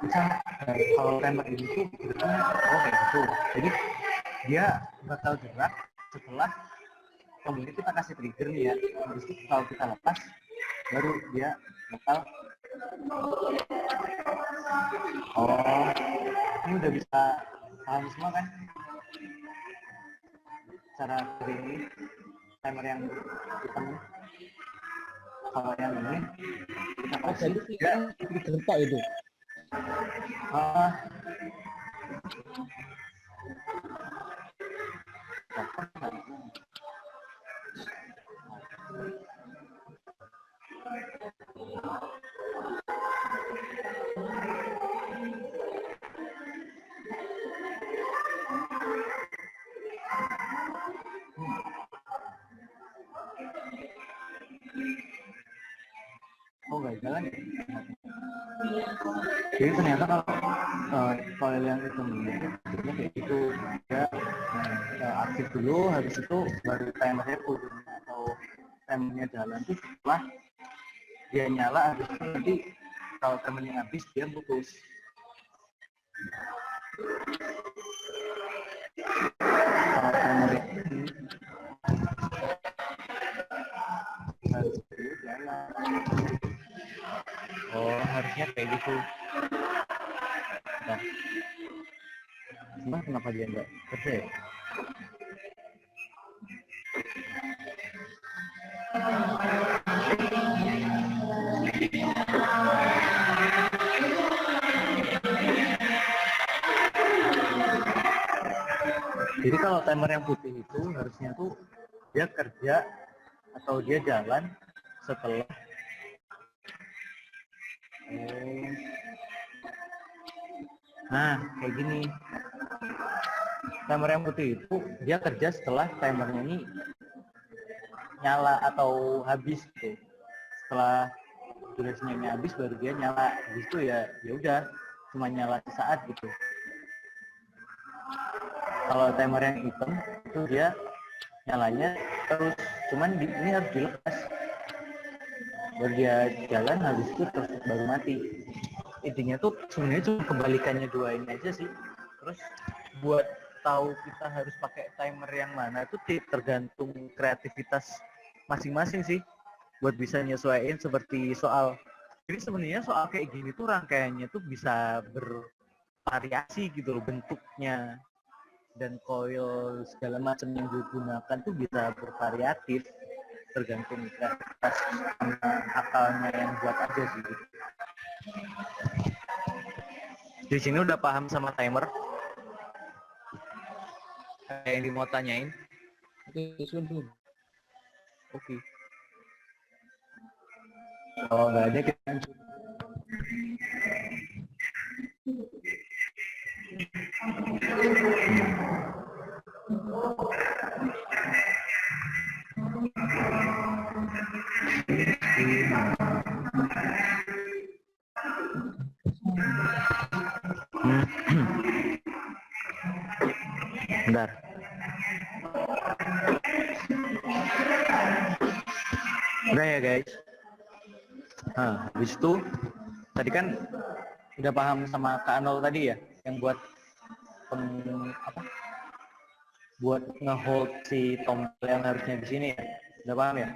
Misal kalau timer ini tuh geraknya kayak gitu. Jadi dia bakal gerak setelah kemudian kita kasih trigger nih ya. Habis itu kalau kita lepas baru dia bakal ini udah bisa paham semua kan cara kerja ini timer yang hitam ini. Kalau yang ini kita kasih ya trigger itu. Oh nggak jalan ya? Jadi ternyata kalau yang itu kayak gitu dia aktif dulu, habis itu baru timernya full atau timernya jalan tuh setelah dia nyala, habis itu nanti kalau timernya habis dia putus. Kalau timernya harus dulu jalan. Oh, harusnya kayak gitu. Nah, cuma kenapa dia nggak kerja ya? Jadi kalau timer yang putih itu harusnya tuh dia kerja atau dia jalan setelah nah kayak gini. Timer yang putih itu dia kerja setelah timernya ini nyala atau habis gitu. Setelah durasinya habis baru dia nyala. Habis itu ya udah cuma nyala sesaat gitu. Kalau timer yang hitam itu dia nyalanya terus, cuman ini harus dilepas baru dia jalan, habis itu terus baru mati. Intinya tuh sebenarnya cuma kebalikannya dua ini aja sih. Terus buat tahu kita harus pakai timer yang mana itu tergantung kreativitas masing-masing sih, buat bisa nyesuaiin seperti soal. Jadi sebenarnya soal kayak gini tuh rangkaiannya tuh bisa bervariasi gitu loh bentuknya, dan koil segala macam yang digunakan tuh bisa bervariatif tergantung kreativitas sama akalnya yang buat aja sih. Di sini udah paham sama timer? Kayak yang mau tanyain? Oke. Kalau nggak ada kita lanjut. Bentar. Udah ya guys. Nah, habis itu tadi kan udah paham sama Kak Anol tadi ya, yang buat buat ngehold si tombol yang harusnya di sini ya. Udah paham ya?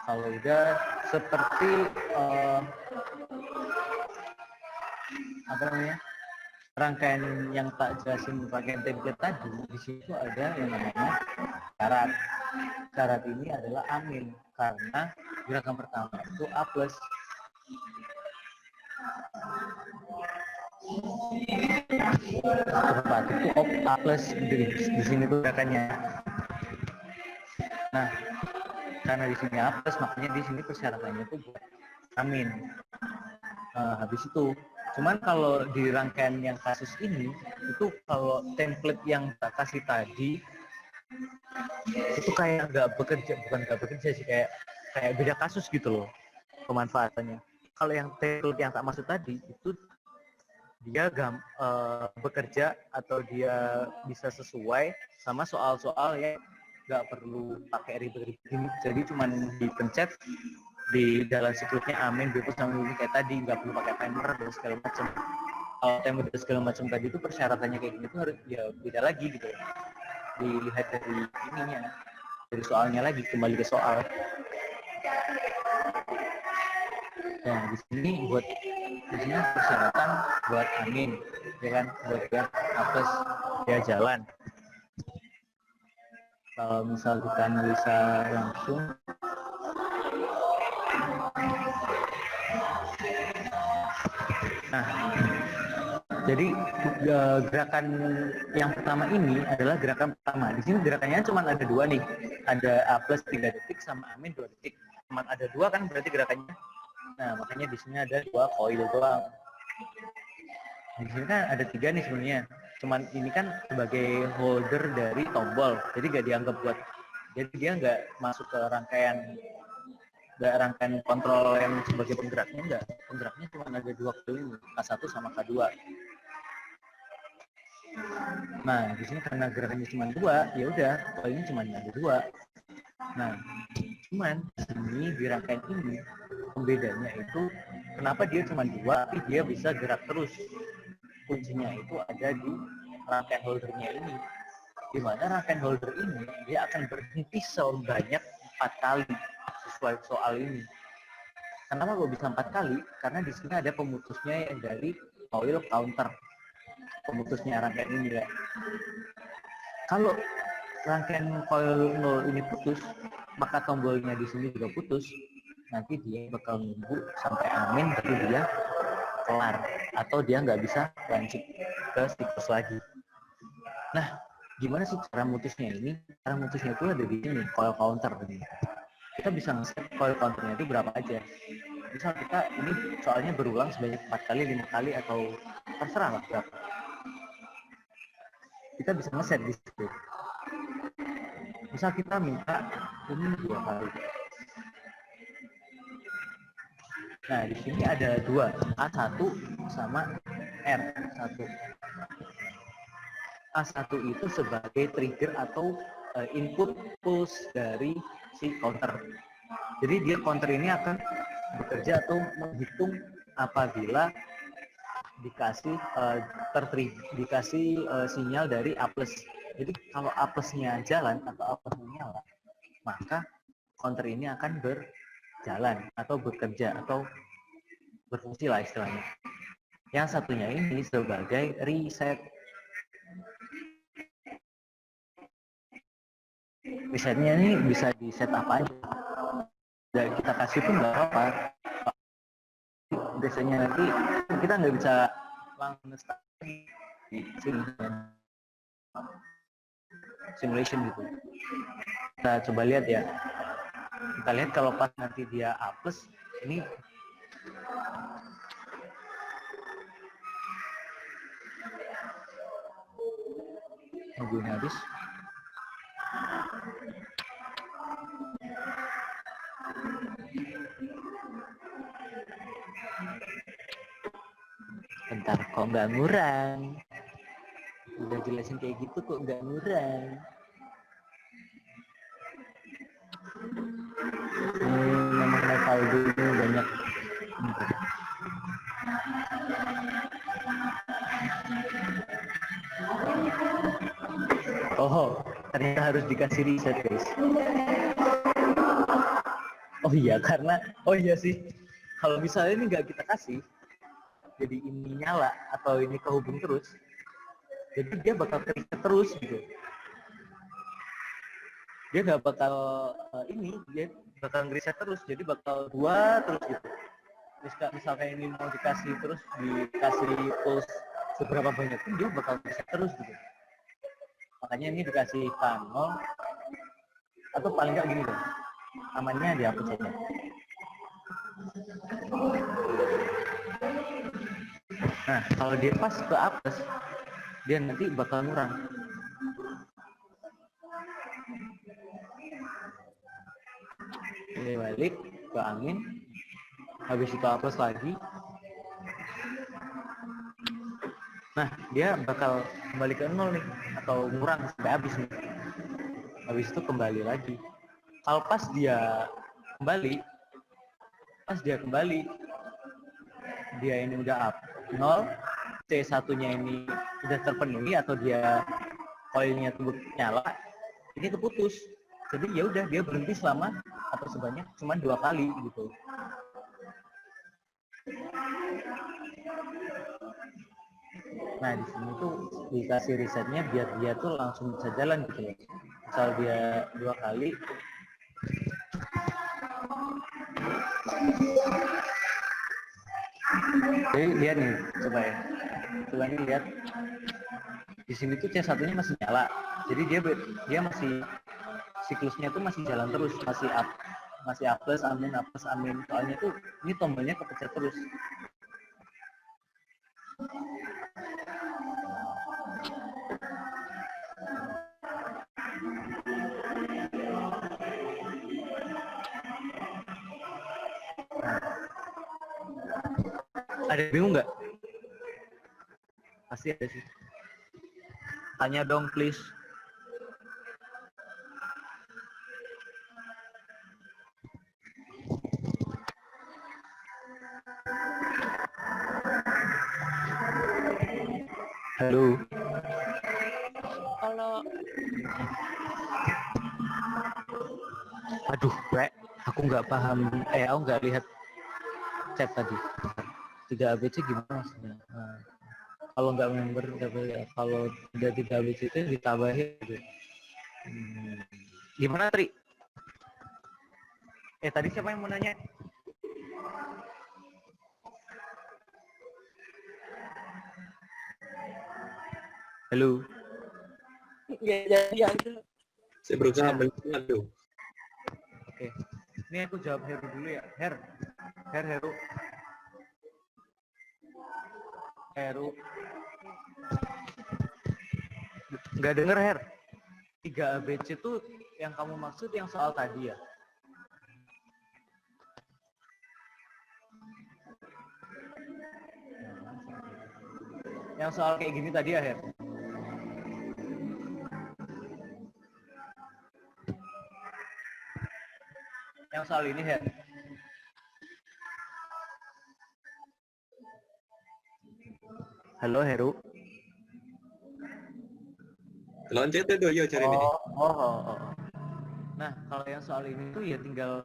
Kalau udah seperti apa namanya? Rangkaian yang tak jelasin pakai template tadi, di situ ada yang namanya syarat. Syarat ini adalah amin karena gerakan pertama itu A plus. Keempat itu A plus di sini tuh gerakannya. Nah, karena di sini A plus, makanya di sini persyaratannya tuh buat amin. Habis itu, cuman kalau di rangkaian yang kasus ini, itu kalau template yang kita kasih tadi itu kayak bukan nggak bekerja sih, kayak beda kasus gitu loh pemanfaatannya. Kalau yang template yang tak maksud tadi itu dia bekerja atau dia bisa sesuai sama soal-soal yang nggak perlu pakai ribet-ribet ini, jadi cuman dipencet di dalam siklusnya amin bebas sama ini kayak tadi, nggak perlu pakai timer dan segala macam. Kalau timer dan segala macam tadi itu persyaratannya kayak gini tuh harus ya beda lagi gitu, dilihat dari ininya, dari soalnya lagi, kembali ke soal. Nah di sini persyaratan buat amin, ya kan, buat A plus dia jalan. Kalau misal kita analisa langsung, nah jadi gerakan yang pertama ini adalah gerakan pertama. Di sini gerakannya cuma ada dua nih, ada A plus 3 detik sama amin 2 detik. Cuma ada dua kan berarti gerakannya. Nah makanya di sini ada dua koil doang. Di sini kan ada 3 nih sebenarnya. Cuman ini kan sebagai holder dari tombol, jadi nggak dianggap buat, jadi dia nggak masuk ke rangkaian kontrol yang sebagai penggeraknya, enggak. Penggeraknya cuma ada 2 koil, K1 sama K2. Nah di sini karena gerakannya cuma 2, ya udah koilnya cuma ada 2. Nah cuman di sini di rangkaian ini pembedanya itu kenapa dia cuma 2 tapi dia bisa gerak terus. Kuncinya itu ada di rangkaian holdernya ini, di mana rangkaian holder ini dia akan berhenti sebanyak 4 kali sesuai soal ini. Kenapa kok bisa 4 kali? Karena di sini ada pemutusnya yang dari coil counter, pemutusnya rangkaian ini ya. Kalau rangkaian coil 0 ini putus, maka tombolnya di sini juga putus. Nanti dia bakal nunggu sampai amin baru dia kelar, atau dia nggak bisa lanjut ke siklus lagi. Nah, gimana sih cara mutusnya ini? Cara mutusnya itu ada di sini, coil counter. Kita bisa nge-set coil counternya itu berapa aja. Misal kita ini soalnya berulang sebanyak 4 kali, 5 kali, atau terserah lah berapa. Kita bisa nge-set di situ. Misal kita minta ini 2 kali. Nah, di sini ada 2, A1 sama R1. A1 itu sebagai trigger atau input pulse dari si counter. Jadi dia counter ini akan bekerja atau menghitung apabila dikasih sinyal dari A+. Jadi kalau A plusnya jalan atau A plusnya nyala, maka counter ini akan berjalan atau bekerja atau berfungsi lah istilahnya. Yang satunya ini sebagai reset. Resetnya ini bisa di set apa aja. Dan kita kasih pun nggak apa-apa. Biasanya nanti kita nggak bisa langsung start di sini. Simulation gitu. Kita coba lihat ya. Kita lihat kalau pas nanti dia A+, ini nungguin habis. Bentar, kok nggak ngurang? Udah jelasin kayak gitu kok nggak ngurang? saldonya banyak. Oh, ternyata harus dikasih riset, guys. Oh iya, karena oh iya sih, kalau misalnya ini nggak kita kasih, jadi ini nyala atau ini kehubung terus, jadi dia bakal terikat terus gitu. Dia nggak bakal dia bakal ngeriset terus, jadi bakal dua terus gitu. Misalkan ini mau dikasih terus, dikasih pulse seberapa banyak pun dia bakal ngeriset terus gitu. Makanya ini dikasih panel atau paling nggak gini deh, namanya dihapus saja. Nah, kalau dia pas ke apes, dia nanti bakal ngurang. Ini balik ke amin, habis itu apes lagi. Nah, dia bakal kembali ke nol nih, atau ngurang sampai habis nih. Habis itu kembali lagi. Kalau pas dia kembali, dia ini udah up 0, C1-nya ini udah terpenuhi atau dia koilnya tuh nyala, ini keputus. Jadi ya udah dia berhenti selama atau sebanyak cuma 2 kali gitu. Nah di sini tuh dikasih risetnya biar dia tuh langsung bisa jalan gitu ya. Misal dia 2 kali. Jadi lihat nih, coba nih lihat. Di sini tuh C1-nya masih nyala. Jadi dia masih siklusnya tuh masih jalan terus, masih up plus amin. Soalnya tuh ini tombolnya kepencet terus. Ada bingung nggak? Pasti ada sih. Tanya dong please. Halo. Kalau Aduh, Rek, aku nggak paham. Aku nggak lihat chat tadi. 3 ABC gimana maksudnya? Nah, kalau nggak member, kalau udah 3 ABC itu ditambahin gitu. Gimana, Tri? Tadi siapa yang mau nanya? Halo. Nggak jadi aku. Saya berusaha mendengar tuh. Oke. Ini aku jawab Heru dulu ya. Heru. Nggak denger, Her. 3 ABC itu yang kamu maksud yang soal tadi ya? Yang soal kayak gini tadi ya, Her? Yang soal ini, Her? Halo, Heru. Loncat itu yo cari ini. Oh. Nah, kalau yang soal ini tuh ya tinggal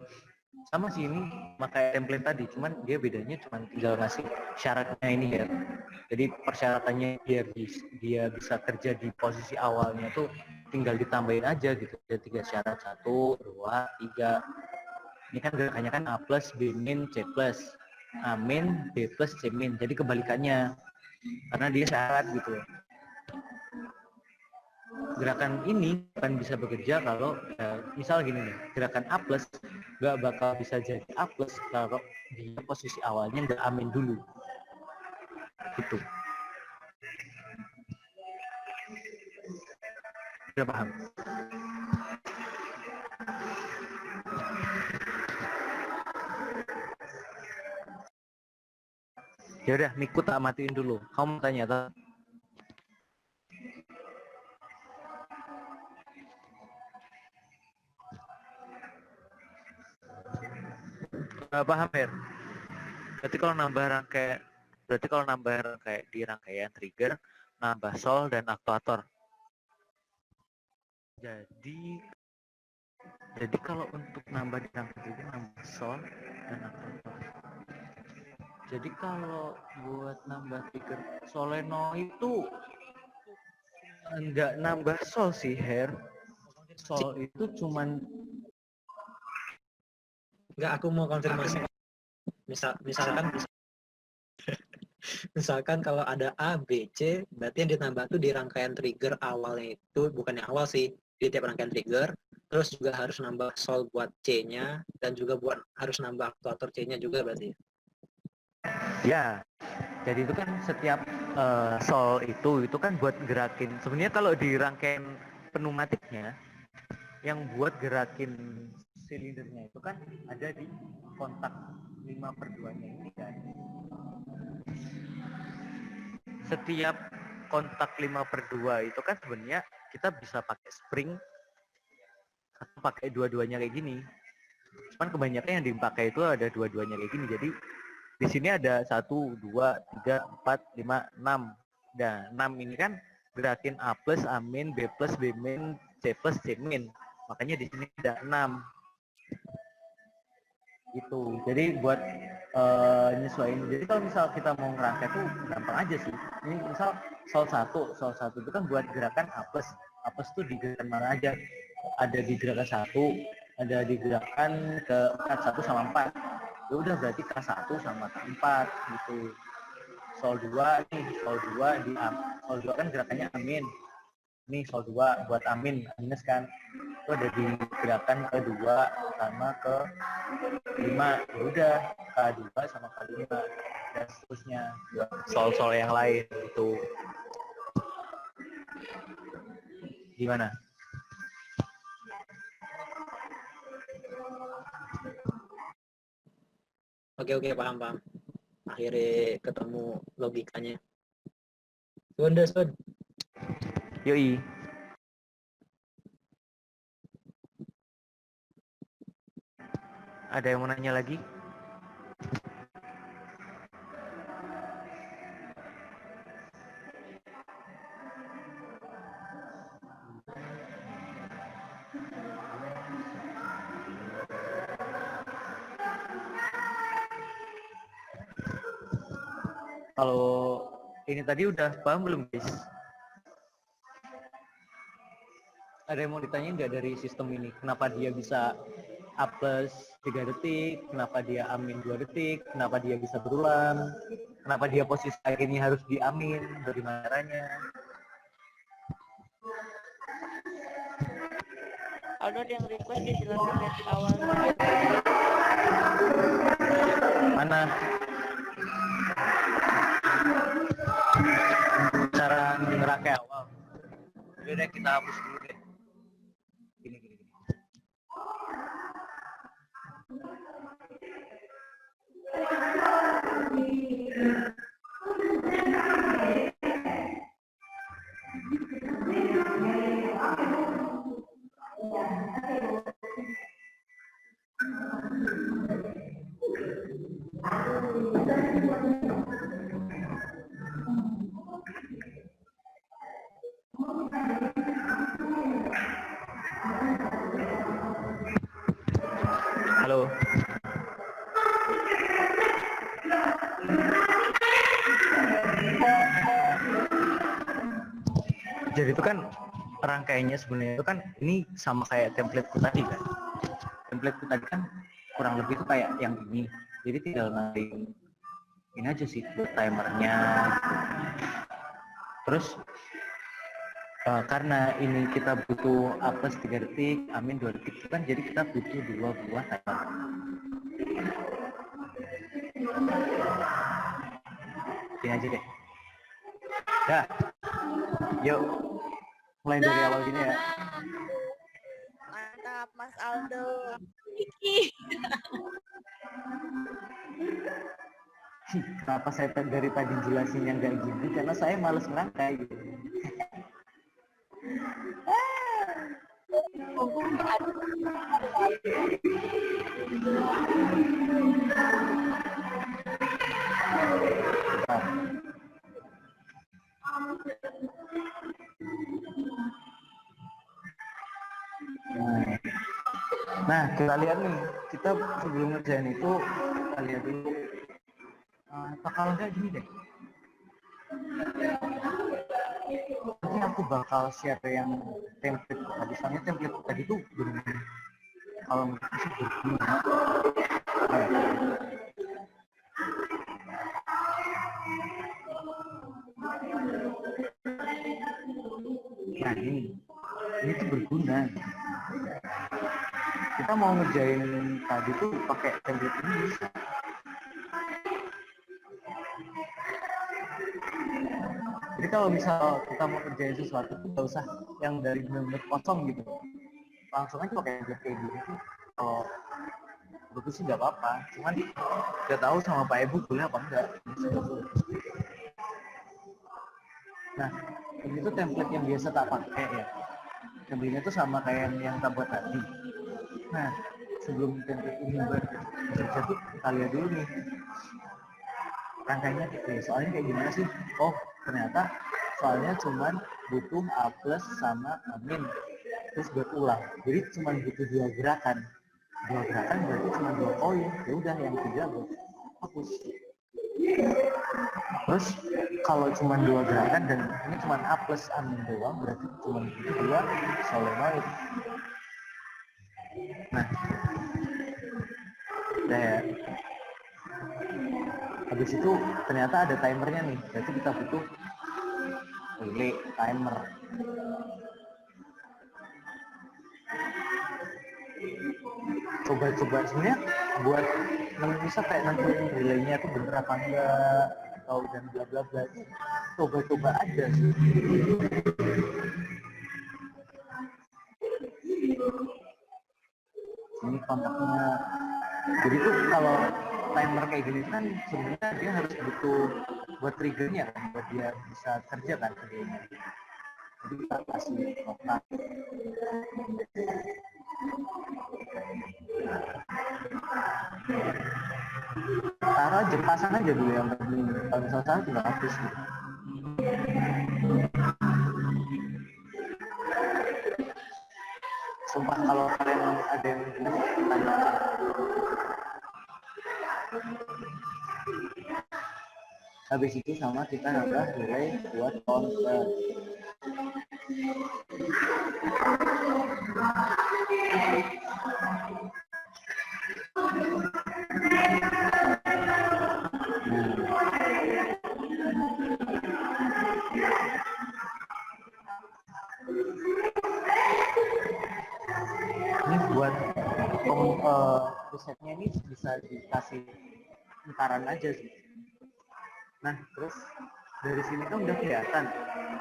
sama sih ini pakai template tadi, cuman dia bedanya cuman tinggal ngasih syaratnya ini ya. Jadi persyaratannya biar dia bisa kerja di posisi awalnya tuh tinggal ditambahin aja gitu. Ada 3 syarat, 1, 2, 3. Ini kan gerakannya kan A plus, B min, C plus. A min, B plus, C min. Jadi kebalikannya. Karena dia syarat gitu. Gerakan ini akan bisa bekerja kalau misal gini nih, gerakan A plus nggak bakal bisa jadi A plus kalau di posisi awalnya nggak amin dulu gitu. Udah paham? Ya udah, Miku tak matiin dulu. Kamu tanya tak? Paham ya? Berarti kalau nambah rangkaian di rangkaian trigger, nambah sol dan aktuator. Jadi kalau untuk nambah di rangkaian trigger, nambah sol dan aktuator. Jadi kalau buat nambah trigger solenoid itu enggak nambah sol sih, Her. Sol itu cuman Enggak, aku mau konfirmasi. Misalkan kalau ada A, B, C, berarti yang ditambah tuh di rangkaian trigger awalnya itu, bukan yang awal sih, di tiap rangkaian trigger, terus juga harus nambah sol buat C-nya, dan juga harus nambah aktuator C-nya juga berarti. ya. Jadi itu kan setiap sol itu kan buat gerakin. Sebenarnya kalau di rangkaian pneumatiknya, yang buat gerakin silindernya itu kan ada di kontak 5/2-nya ini kan. Setiap kontak 5/2 itu kan sebenarnya kita bisa pakai spring atau pakai dua-duanya kayak gini. Cuman kebanyakan yang dipakai itu ada dua-duanya kayak gini. Jadi di sini ada 1, 2, 3, 4, 5, 6. Nah, 6 ini kan gerakin A plus, A min, B plus, B min, C plus, C min. Makanya di sini ada 6. Gitu. Jadi buat nyesuaiin. Jadi kalau misal kita mau ngerangkai tuh gampang aja sih. Ini misal sol 1 itu kan buat gerakan A plus. A plus tuh di gerakan mana aja? Ada di gerakan 1, ada di gerakan ke-4, 1 sama 4. Ya udah berarti K1 sama K4 gitu. Sol 2 nih, sol 2 di sol 2 kan gerakannya amin. Ini sol 2 buat amin, minus kan. Itu ada di gerakan ke-2 sama ke-5. Ya udah K2 sama K5 dan seterusnya buat sol-sol yang lain itu. Gimana? Oke, paham. Akhirnya ketemu logikanya. Sun. Yoi. Ada yang mau nanya lagi? Kalau ini tadi udah paham belum, guys? Ada yang mau ditanyain nggak dari sistem ini? Kenapa dia bisa A plus 3 detik? Kenapa dia amin 2 detik? Kenapa dia bisa berulang? Kenapa dia posisi akhirnya harus diamin? Bagaimana caranya? Ada yang request dijelasin dari awal. Mana? Cara ngerangkai awal. Udah deh, kita hapus dulu deh. Gini. Halo. Jadi itu kan rangkaiannya sebenarnya itu kan ini sama kayak templateku tadi kan. Templateku tadi kan kurang lebih itu kayak yang ini. Jadi tinggal naikin ini aja sih buat timernya. Terus karena ini kita butuh A plus 3 detik, amin 2 detik kan, jadi kita butuh 2 buah timer. Gini aja deh. Dah. Yuk. Mulai dari awal gini ya. Mantap, Mas Aldo. Kenapa saya dari tadi jelasin yang kayak gini? Karena saya males ngerangkai gitu. Nah, kita lihat nih, kita sebelum ngerjain itu, kita lihat dulu. Atau kalau enggak gini deh. Nanti aku bakal share yang template tadi. Soalnya template tadi tuh benar-benar kalau menurut aku sih berguna. Nah ini tuh berguna. Kita mau ngerjain tadi tuh pakai template ini bisa. Jadi kalau misal kita mau kerjain sesuatu tuh nggak usah yang dari benar-benar kosong gitu, langsung aja pakai template kayak gini tuh. Kalau begitu sih nggak apa-apa, cuman nggak tahu sama Pak Ibu boleh apa enggak. Nah ini tuh template yang biasa tak pakai ya. Template-nya tuh sama kayak yang kita buat tadi. Nah sebelum template ini bekerja tuh kita lihat dulu nih rangkaiannya soalnya kayak gimana sih. Oh ternyata soalnya cuman butuh A plus sama A-min terus berulang, jadi cuman butuh dua gerakan berarti cuma 2 koin. Ya udah yang 3 gue hapus. Terus kalau cuma 2 gerakan dan ini cuma A plus A-min doang, berarti cuma butuh 2 solenoid. Nah udah ya. Habis itu ternyata ada timernya nih, berarti kita butuh relay timer. Coba sebenarnya buat bisa kayak nentuin relaynya itu bener apa enggak atau dan bla bla bla, coba aja sih. Ini kontaknya. Jadi tuh kalau timer kayak gini kan sebenarnya dia harus butuh buat triggernya kan, buat dia bisa kerja kan kerjanya. Jadi kita kasih kontak. Taruh aja, pasang aja dulu yang penting. Kalau misalnya tinggal hapus gitu. Sumpah kalau kalian ada yang bilang, tanya aja. Habis itu sama kita nambah nilai buat counter. Ini buat risetnya ini bisa dikasih entaran aja sih. Nah terus dari sini kan udah kelihatan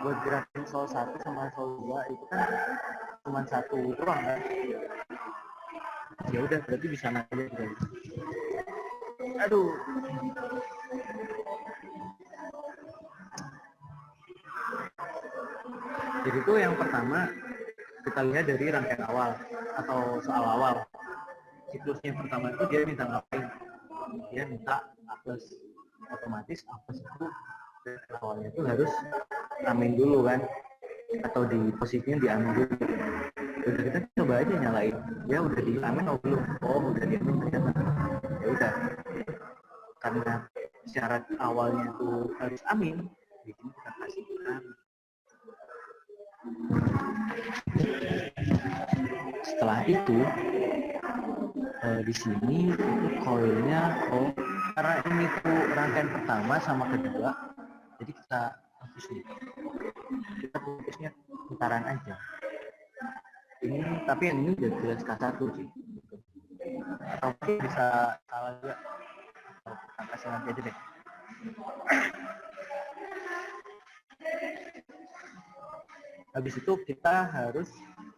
buat gerakin sol 1 sama sol 2 itu kan cuma 1 doang kan. Ya udah berarti bisa nanya juga. Aduh. Jadi itu yang pertama kita lihat dari rangkaian awal atau soal awal. Siklusnya yang pertama itu dia minta ngapain? Dia minta A plus. Otomatis A plus itu awalnya itu harus amin dulu kan, atau di posisinya diamin dulu. Udah kita coba aja nyalain, ya udah diamin atau belum? Oh udah diamin ternyata. Ya udah, karena syarat awalnya itu harus amin, di sini kita kasih amin. Setelah itu di sini itu koilnya karena ini tuh rangkaian pertama sama kedua, jadi kita hapus nih. Kita fokusnya putaran aja. Ini tapi yang ini udah jelas K1 sih. Atau bisa salah juga. Kita kasih nanti aja deh. Habis itu kita harus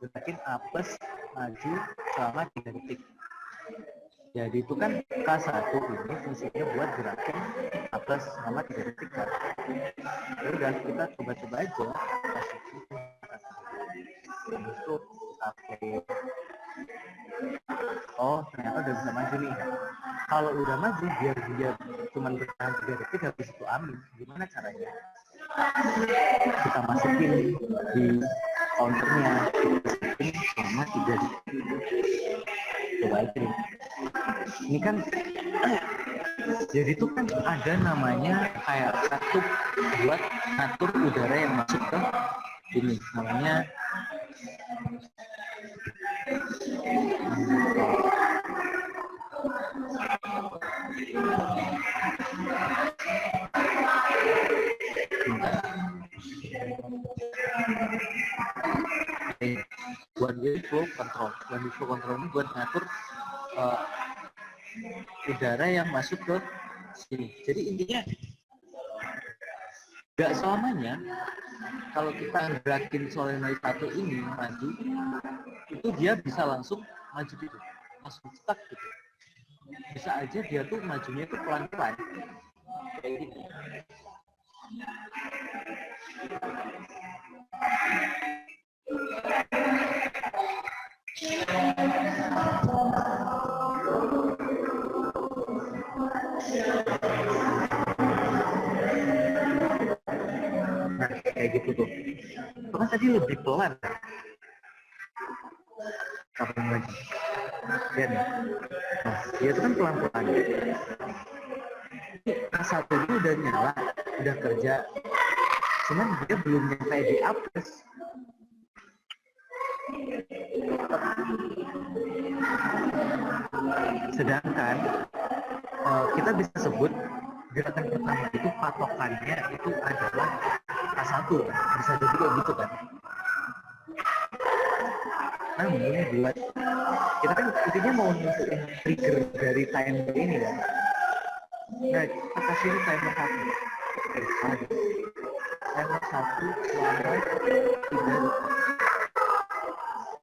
gerakin A plus maju selama 3 detik. Jadi itu kan K1 ini fungsinya buat gerakin A plus selama 3 detik kan. Ya udah kita coba-coba aja. Habis itu kita play Oh, ternyata udah bisa maju nih. Kalau udah maju, biar dia cuma bertahan 3 detik habis itu amin. Gimana caranya? Kita masukin di counternya, masukin selama 3 detik. Coba aja nih. Ini kan jadi itu kan ada namanya kayak katup buat ngatur udara yang masuk ke ini, namanya one way flow control. One way flow control ini buat ngatur udara yang masuk ke sini. Jadi intinya nggak selamanya kalau kita gerakin solenoid satu ini maju, itu dia bisa langsung maju gitu, langsung stuck gitu. Bisa aja dia tuh majunya tuh pelan-pelan kayak gini. Nah, kayak gitu tuh. Itu kan tadi lebih pelan. Kapan lagi? Lihat nih. Nah, dia itu kan pelan-pelan. A1 ini udah nyala, udah kerja. Cuman dia belum nyampe di atas. Sedangkan kita bisa sebut gerakan pertama itu patokannya itu adalah A1, bisa jadi kayak gitu kan. Namun buat kita kan intinya mau nentuin trigger dari timer ini kan. Nah, kita kasih ini timer 1. Timer 1 selama 3 detik.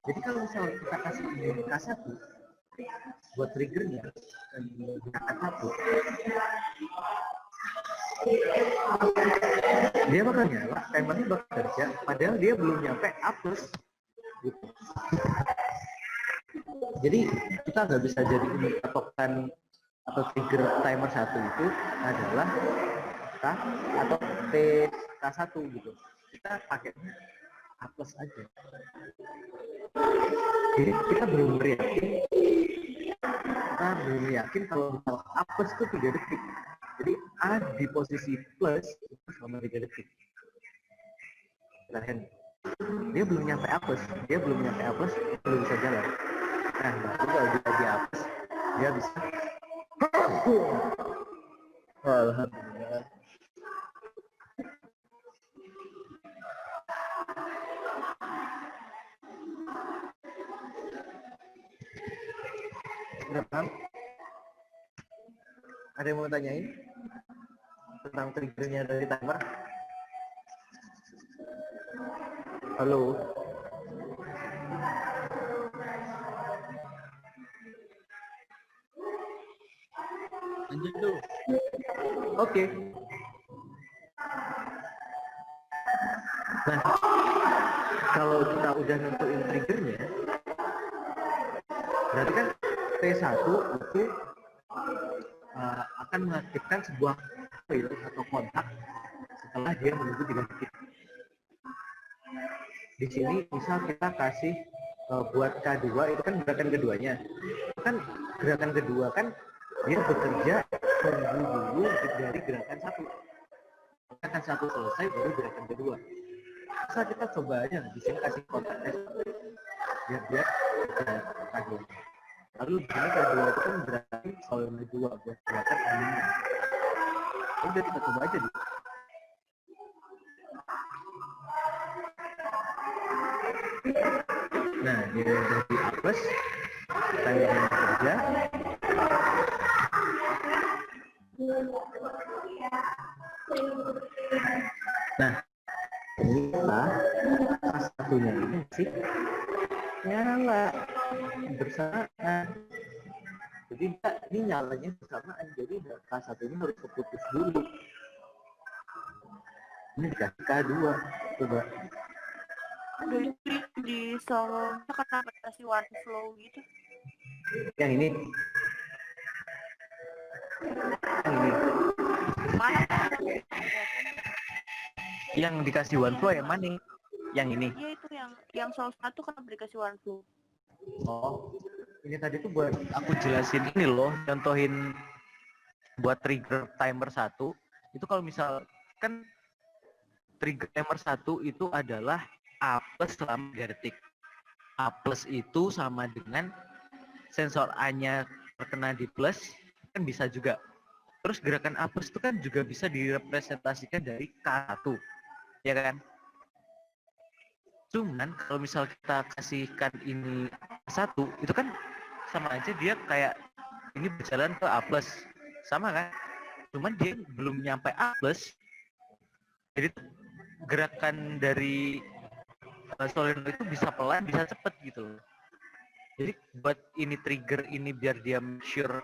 Jadi kalau misalnya kita kasih ini K1 buat triggernya dan gerakan 1, dia bakal nyala, timernya bakal kerja, padahal dia belum nyampe A+. Gitu. Jadi kita nggak bisa jadi ini patokan atau trigger timer 1 itu adalah K atau K1 gitu. Kita pakai A+ aja. Jadi kita belum yakin kalau A+ itu 3 detik. Jadi A di posisi plus itu selama 3 detik. Kalian dia belum nyampe A+, dia belum bisa jalan. Nah, baru kalau dia di A+, dia bisa alhamdulillah. Udah paham? Ada yang mau tanyain tentang triggernya dari timer? Halo? Lanjut dulu. Oke. Nah, kalau kita udah nentuin triggernya, berarti kan T1 itu akan mengaktifkan sebuah coil atau kontak setelah dia menunggu 3 detik. Di sini misal kita kasih buat K2 itu kan gerakan keduanya. Kan gerakan kedua kan dia bekerja menunggu dulu dari gerakan 1. Gerakan 1 selesai baru gerakan kedua. Bisa kita coba aja di sini kasih kontak biar dia K2. Lalu di sini K2 itu kan berarti solenoid 2 buat gerakan aminnya. Udah kita coba aja dulu. Nah, dia dari A+, kita yang bekerja. Nah, ternyata satunya ini sih nyala bersamaan. Jadi ini nyalanya bersamaan, jadi K1 ini harus keputus dulu. Ini dikasih K2, coba. di solonya kenapa dikasih one flow gitu? Yang ini. Mana? Yang dikasih one flow yang mana? Yang ini. Iya itu yang solo 1 kenapa dikasih one flow? Oh, ini tadi tuh buat aku jelasin ini loh, contohin buat trigger timer 1 itu kalau misal kan trigger timer 1 itu adalah A plus selama 3 detik. A plus itu sama dengan sensor A-nya terkena di plus kan bisa juga. Terus gerakan A plus itu kan juga bisa direpresentasikan dari K1, ya kan? Cuman kalau misal kita kasihkan ini satu, itu kan sama aja dia kayak ini berjalan ke A plus, sama kan? Cuman dia belum nyampe A plus, jadi gerakan dari solenoid itu bisa pelan, bisa cepet gitu. Jadi buat ini trigger ini biar dia make sure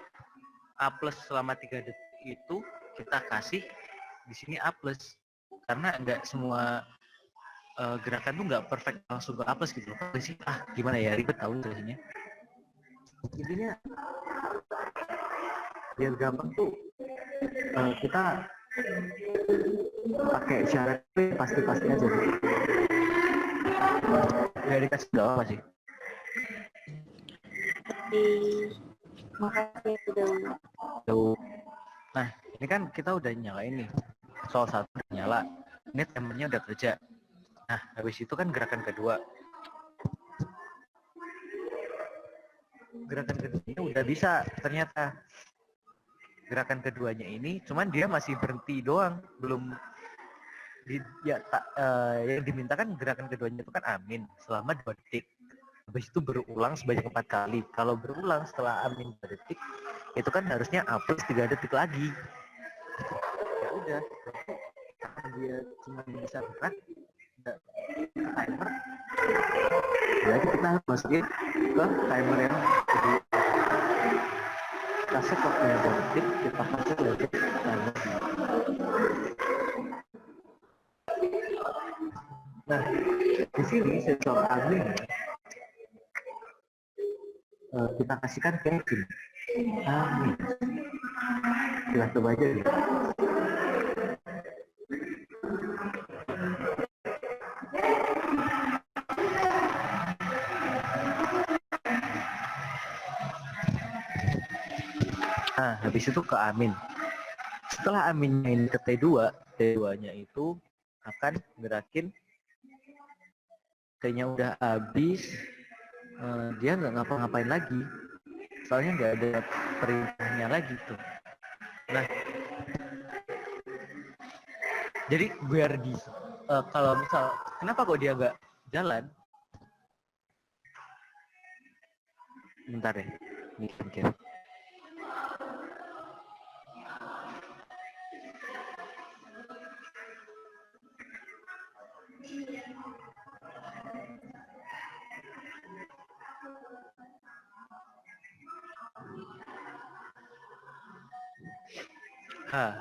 A plus selama 3 detik itu kita kasih di sini A plus, karena nggak semua gerakan tuh nggak perfect langsung ke A plus gitu. Sih gimana ya, ribet tahu jelasinnya. Intinya biar gampang tuh kita pakai syarat pasti-pasti aja. Ya dikasih nggak apa sih. Makasih sudah. Tuh. Nah ini kan kita udah nyalain nih, soal 1 udah nyala, ini timernya udah kerja. Nah, habis itu kan gerakan kedua. Gerakan keduanya udah bisa ternyata. Gerakan keduanya ini, cuman dia masih berhenti doang, belum yang dimintakan gerakan keduanya itu kan amin selama 2 detik. Habis itu berulang sebanyak 4 kali. Kalau berulang setelah amin 2 detik, itu kan harusnya A plus 3 detik lagi. Ya udah, karena dia cuma bisa berat, timer, jadi kita harus masukin ke timer yang kedua. Kita set waktunya 2 detik, kita kasih lagi timer. Nah, di sini sensor amin kita kasihkan Kevin. Amin. Kita coba aja ya. Nah, habis itu ke amin. Setelah aminnya ini ke T2, T2-nya itu akan gerakin T-nya udah habis, dia nggak ngapa-ngapain lagi. Soalnya nggak ada perintahnya lagi tuh. Nah, jadi biar di kalau misal kenapa kok dia nggak jalan? Bentar ya, mikir.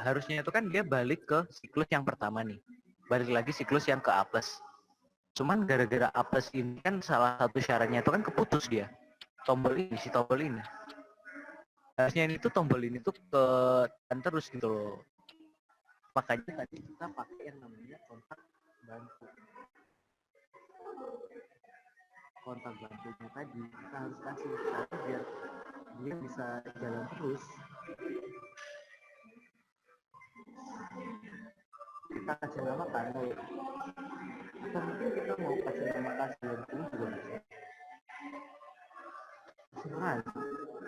Harusnya itu kan dia balik ke siklus yang pertama nih. Balik lagi siklus yang ke A+. Cuman gara-gara A+ ini kan salah satu syaratnya itu kan keputus dia. Tombol ini, si tombol ini. Harusnya ini tuh tombol ini tuh ke terus gitu loh. Makanya tadi kita pakai yang namanya kontak bantu. Kontak bantunya tadi kita harus kasih satu biar dia bisa jalan terus. Kita kasih nama kanal atau mungkin kita mau kasih nama kasihan pun juga bisa. Sebenarnya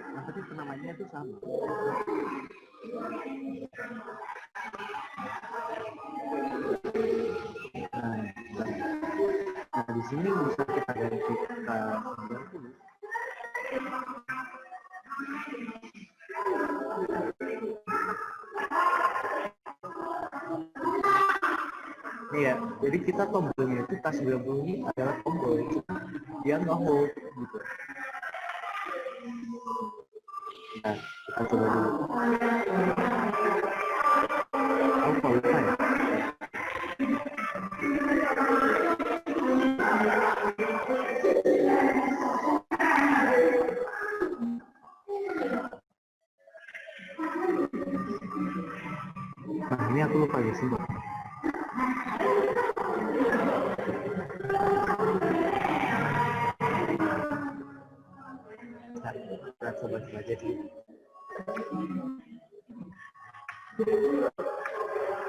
yang penting namanya itu sama. Nah di sini bisa kita ganti ke 90. Iya, jadi kita tombolnya itu K90 ini adalah tombol dia nge-hold gitu. Nah, kita coba dulu. Oh, qualify. Kita coba aja dulu.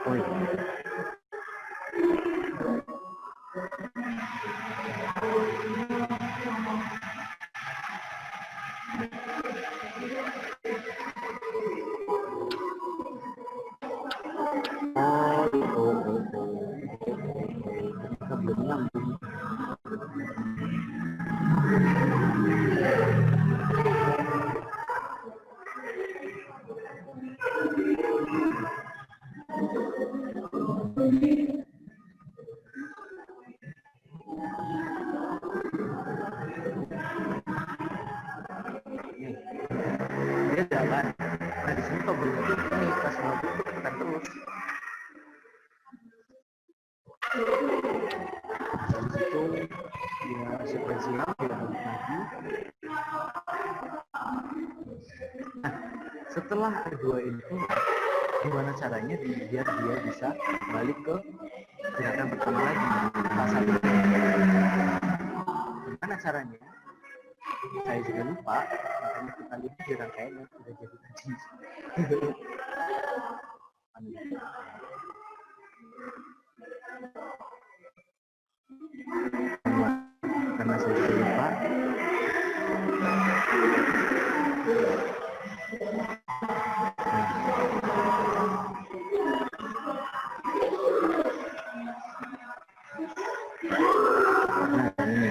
Oh iya. Kita belum nyambung. Dia jalan. Nah di sini tombol ini pas mau tekan terus. Habis itu dia sekuensial dilanjut lagi. Nah setelah kedua ini gimana caranya biar dia bisa balik ke gerakan pertama lagi pasal itu. Gimana caranya? Saya juga lupa, makanya kita lihat di rangkaiannya sudah jadi tadi. Karena saya juga lupa. Nah, ini.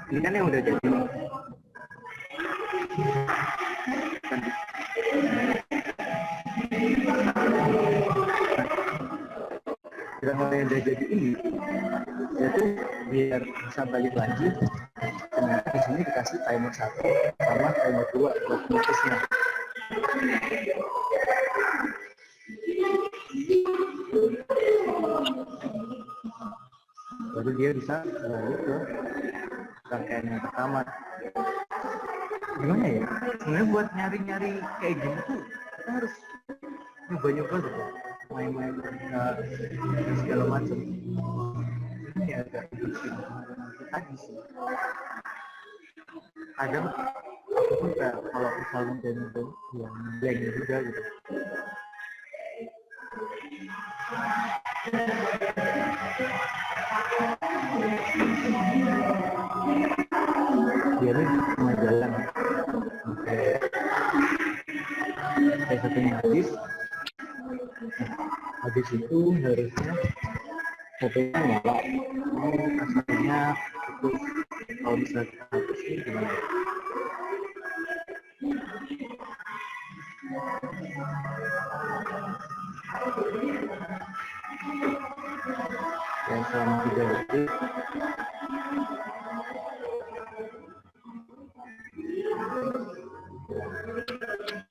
Ini kan yang udah jadi. Gerakan yang udah jadi ini, itu biar bisa balik lagi. Ternyata di sini dikasih timer 1 sama timer 2 buat mutusnya. Baru dia bisa balik ke rangkaian yang pertama. Gimana ya? Sebenarnya buat nyari-nyari kayak gini tuh kita harus nyoba-nyoba gitu, main-main segala macam. Ini agak bikin tadi sih. Kadang aku pun kayak kalau misalnya dan yang blank juga gitu. Dia ini tengah jalan. Oke. Kayak satunya habis. Habis itu harusnya HP-nya nyala. Asalnya itu kalau bisa kita hapus ini gimana? Yang selama 3 detik.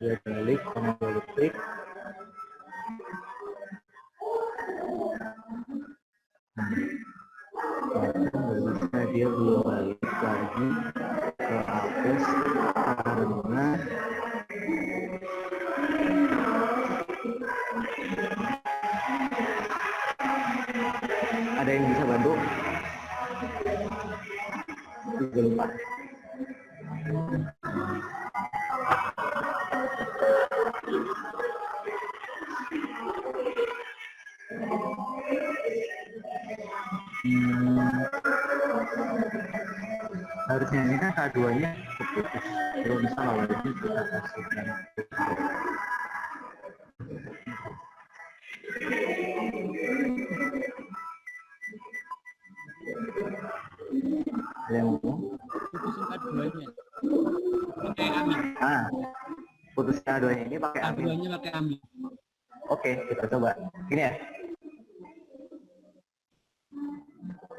Dia balik sama 2 detik. Harusnya dia belum balik lagi ke apes karena ada yang bisa bantu? Juga lupa. Harusnya ini kan K2-nya terputus. Kalau bisa lawan ini kita kasihkan. Yang putusin K2-nya pakai Ami. Putus K2-nya ini pakai Ami. K2-nya pakai Ami. Oke, kita coba. Ini ya.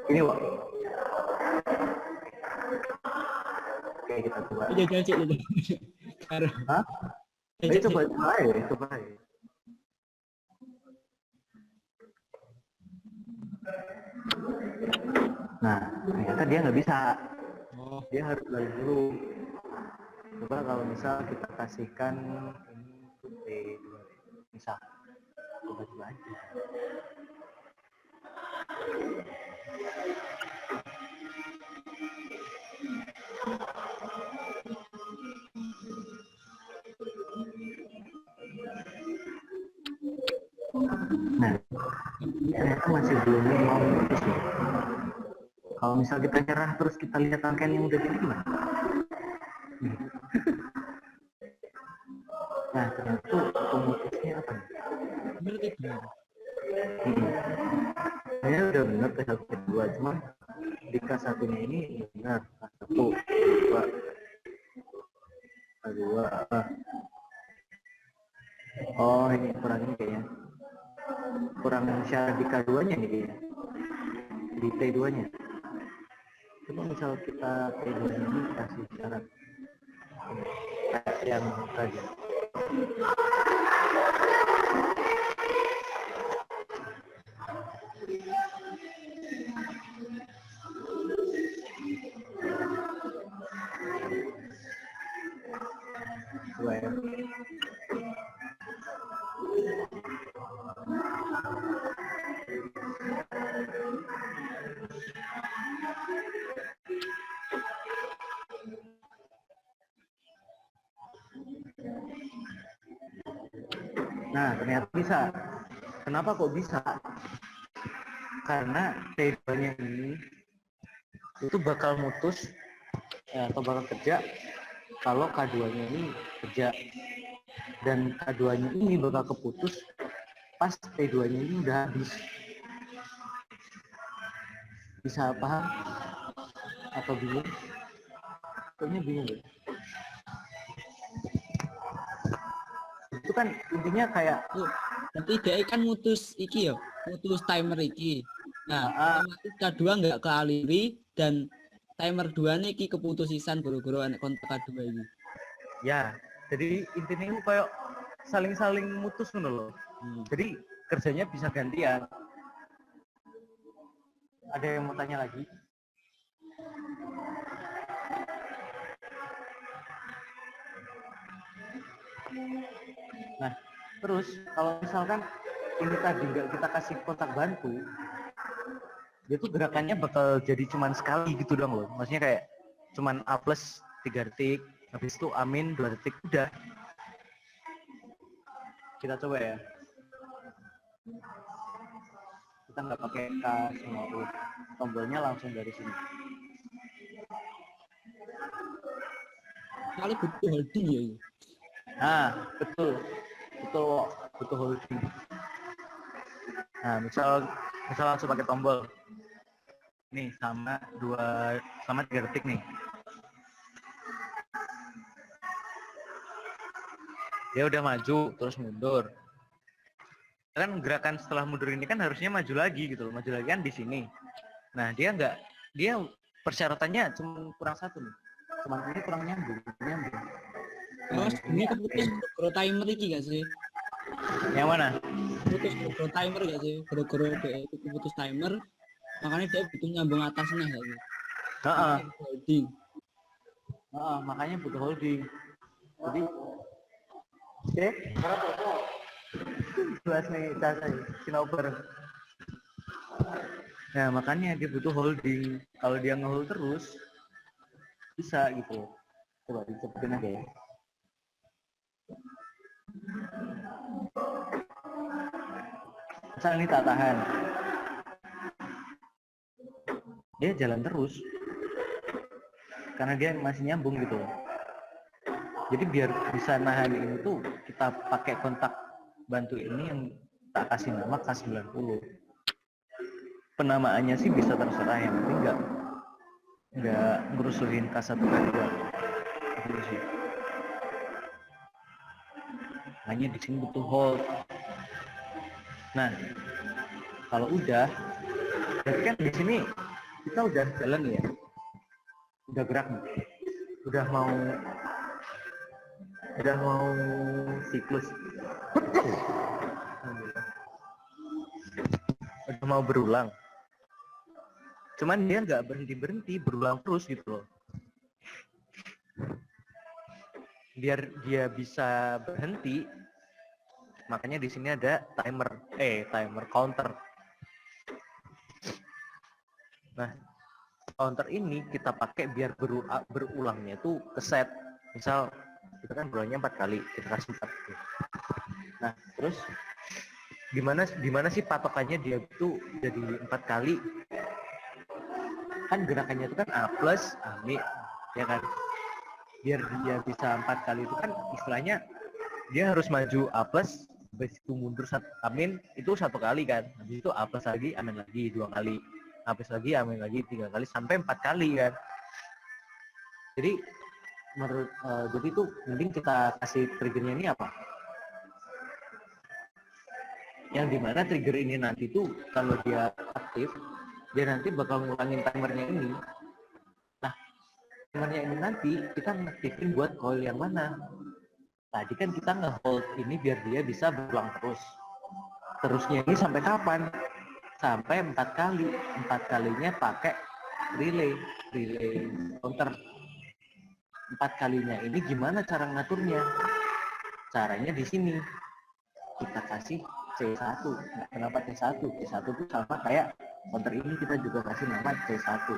Ini, Wak. Oke, kita coba. Jangan cek dulu. Hah? Ayo coba aja. Nah, ternyata dia nggak bisa. Oh, Dia harus balik dulu. Coba kalau misal kita kasihkan ini tuh T2, misal coba aja. Nah, ternyata masih belum mau putus nih. Kalau misal kita nyerah terus kita lihat rangkaian yang udah jadi gimana? Nah, ternyata tuh pemutusnya apa nih? bener tidak? Saya udah benar K1 K2, cuma di K1 nya ini benar K1, K2, K2 apa? Oh, ini kurang ini kayaknya. Kurang syarat di K2 nya nih kayaknya. Di T2 nya. Coba misal kita T2 ini kasih syarat yang tadi. Dua ya. Nah, ternyata bisa. Kenapa kok bisa? Karena T2-nya ini itu bakal mutus ya, atau bakal kerja kalau K2-nya ini kerja, dan K2-nya ini bakal keputus pas T2-nya ini udah habis. Bisa paham atau bingung? Kayaknya bingung ya. Itu kan intinya kayak Berarti dia kan mutus iki ya, mutus timer iki. Nah, otomatis K2 nggak kealiri dan timer 2 nih iki keputus sisan goro-goro anak kontak K2 ini. ya, jadi intinya itu kayak saling-saling mutus ngono loh. Jadi kerjanya bisa gantian. Ada yang mau tanya lagi? Nah, terus kalau misalkan ini tadi nggak kita kasih kotak bantu, dia tuh gerakannya bakal jadi cuman sekali gitu dong loh. Maksudnya kayak cuman A plus 3 detik, habis itu amin 2 detik, udah. Kita coba ya. Kita nggak pakai K50, tombolnya langsung dari sini. Kali butuh holding ya. Ini. Nah, betul holding. Nah, misal langsung pakai tombol. Nih sama 3 detik nih. Dia udah maju terus mundur. Kan gerakan setelah mundur ini kan harusnya maju lagi gitu loh. Maju lagi kan di sini. Nah, dia persyaratannya cuma kurang satu nih. Cuman ini kurang nyambung. Oh, ini keputus goro timer iki gak sih? Yang mana? Putus goro timer gak sih? Goro-goro dia itu keputus timer, makanya dia butuh nyambung atasnya gak sih? Heeh. Holding. Makanya butuh holding. Jadi jelas nih cara Sinoper. Nah, makanya dia butuh holding. Kalau dia ngehold terus bisa gitu. Coba dicepetin aja ya. Misal ini tak tahan, dia jalan terus karena dia masih nyambung gitu loh. Jadi biar bisa nahan ini tuh kita pakai kontak bantu ini yang tak kasih nama K90. Penamaannya sih bisa terserah, yang penting nggak ngerusuhin K1 K2 gitu sih. Hanya di sini butuh hold. Nah, kalau udah, berarti kan di sini kita udah jalan ya, udah gerak nih, udah mau siklus, udah mau berulang. Cuman dia nggak berhenti berulang terus gitu loh. Biar dia bisa berhenti, makanya di sini ada timer counter. Nah, counter ini kita pakai biar berulangnya tuh keset. Misal kita kan berulangnya 4 kali, kita kasih 4. Nah, terus gimana sih patokannya dia itu jadi 4 kali? Kan gerakannya itu kan A plus A min, ya kan? Biar dia bisa 4 kali itu kan istilahnya dia harus maju A plus, habis itu mundur amin itu 1 kali kan, habis itu A plus lagi amin lagi 2 kali, A plus lagi amin lagi 3 kali sampai 4 kali kan. Jadi menurut jadi itu mending kita kasih triggernya ini apa, yang dimana trigger ini nanti tuh kalau dia aktif dia nanti bakal ngulangin timernya ini. Nah, timernya ini nanti kita ngaktifin buat coil yang mana. Tadi kan kita nge-hold ini biar dia bisa berulang terus. Terusnya ini sampai kapan? Sampai 4 kali. 4 kalinya pakai relay counter. 4 kalinya ini gimana cara ngaturnya? Caranya di sini. Kita kasih C1. Nah, kenapa C1? C1 itu sama kayak counter ini, kita juga kasih nama C1.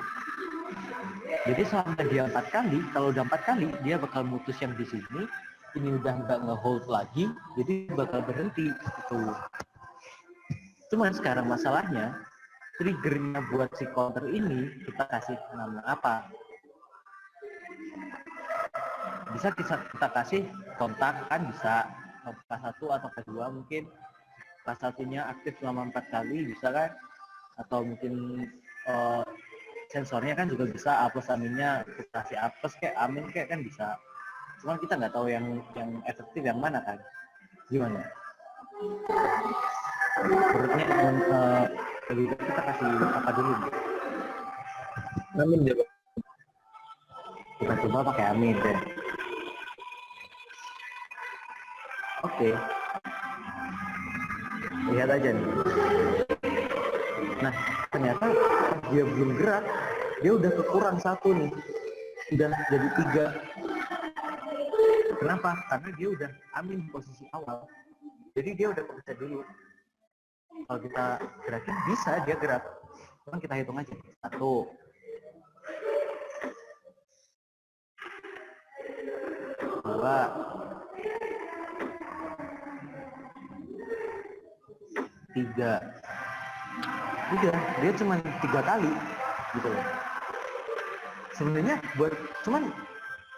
Jadi selama dia 4 kali, kalau udah 4 kali, dia bakal mutus yang di sini. Ini udah nggak nge-hold lagi, jadi bakal berhenti gitu. Cuman sekarang masalahnya triggernya buat si counter ini kita kasih nama apa? Bisa kita kasih kontak kan, bisa K1 atau K2 mungkin. K1-nya aktif selama 4 kali bisa kan, atau mungkin sensornya kan juga bisa A plus aminnya kita kasih A plus kayak amin kayak kan bisa. Cuman kita nggak tahu yang efektif yang mana kan. Gimana? Menurutnya lebih baik kita kasih apa dulu? Amin ya, Pak. Kita coba pakai amin deh. Oke. Lihat aja nih. Nah, ternyata dia belum gerak, dia udah kekurang 1 nih. Udah jadi 3. Kenapa? Karena dia udah amin di posisi awal. Jadi dia udah bekerja dulu. Kalau kita gerakin bisa dia gerak. Cuman kita hitung aja. 1, 2, 3. Udah, dia cuma 3 kali gitu loh. Sebenarnya cuman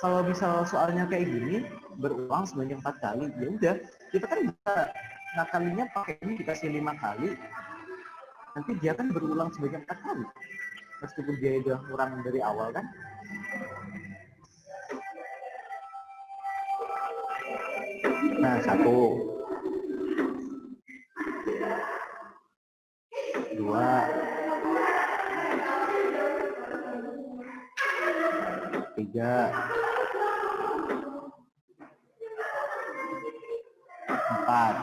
kalau misal soalnya kayak gini berulang sebanyak 4 kali, ya udah kita kan bisa ngakalinya pakai ini dikasih 5 kali, nanti dia kan berulang sebanyak 4 kali meskipun dia udah kurang dari awal kan. Nah, 1, 2, 3, 4.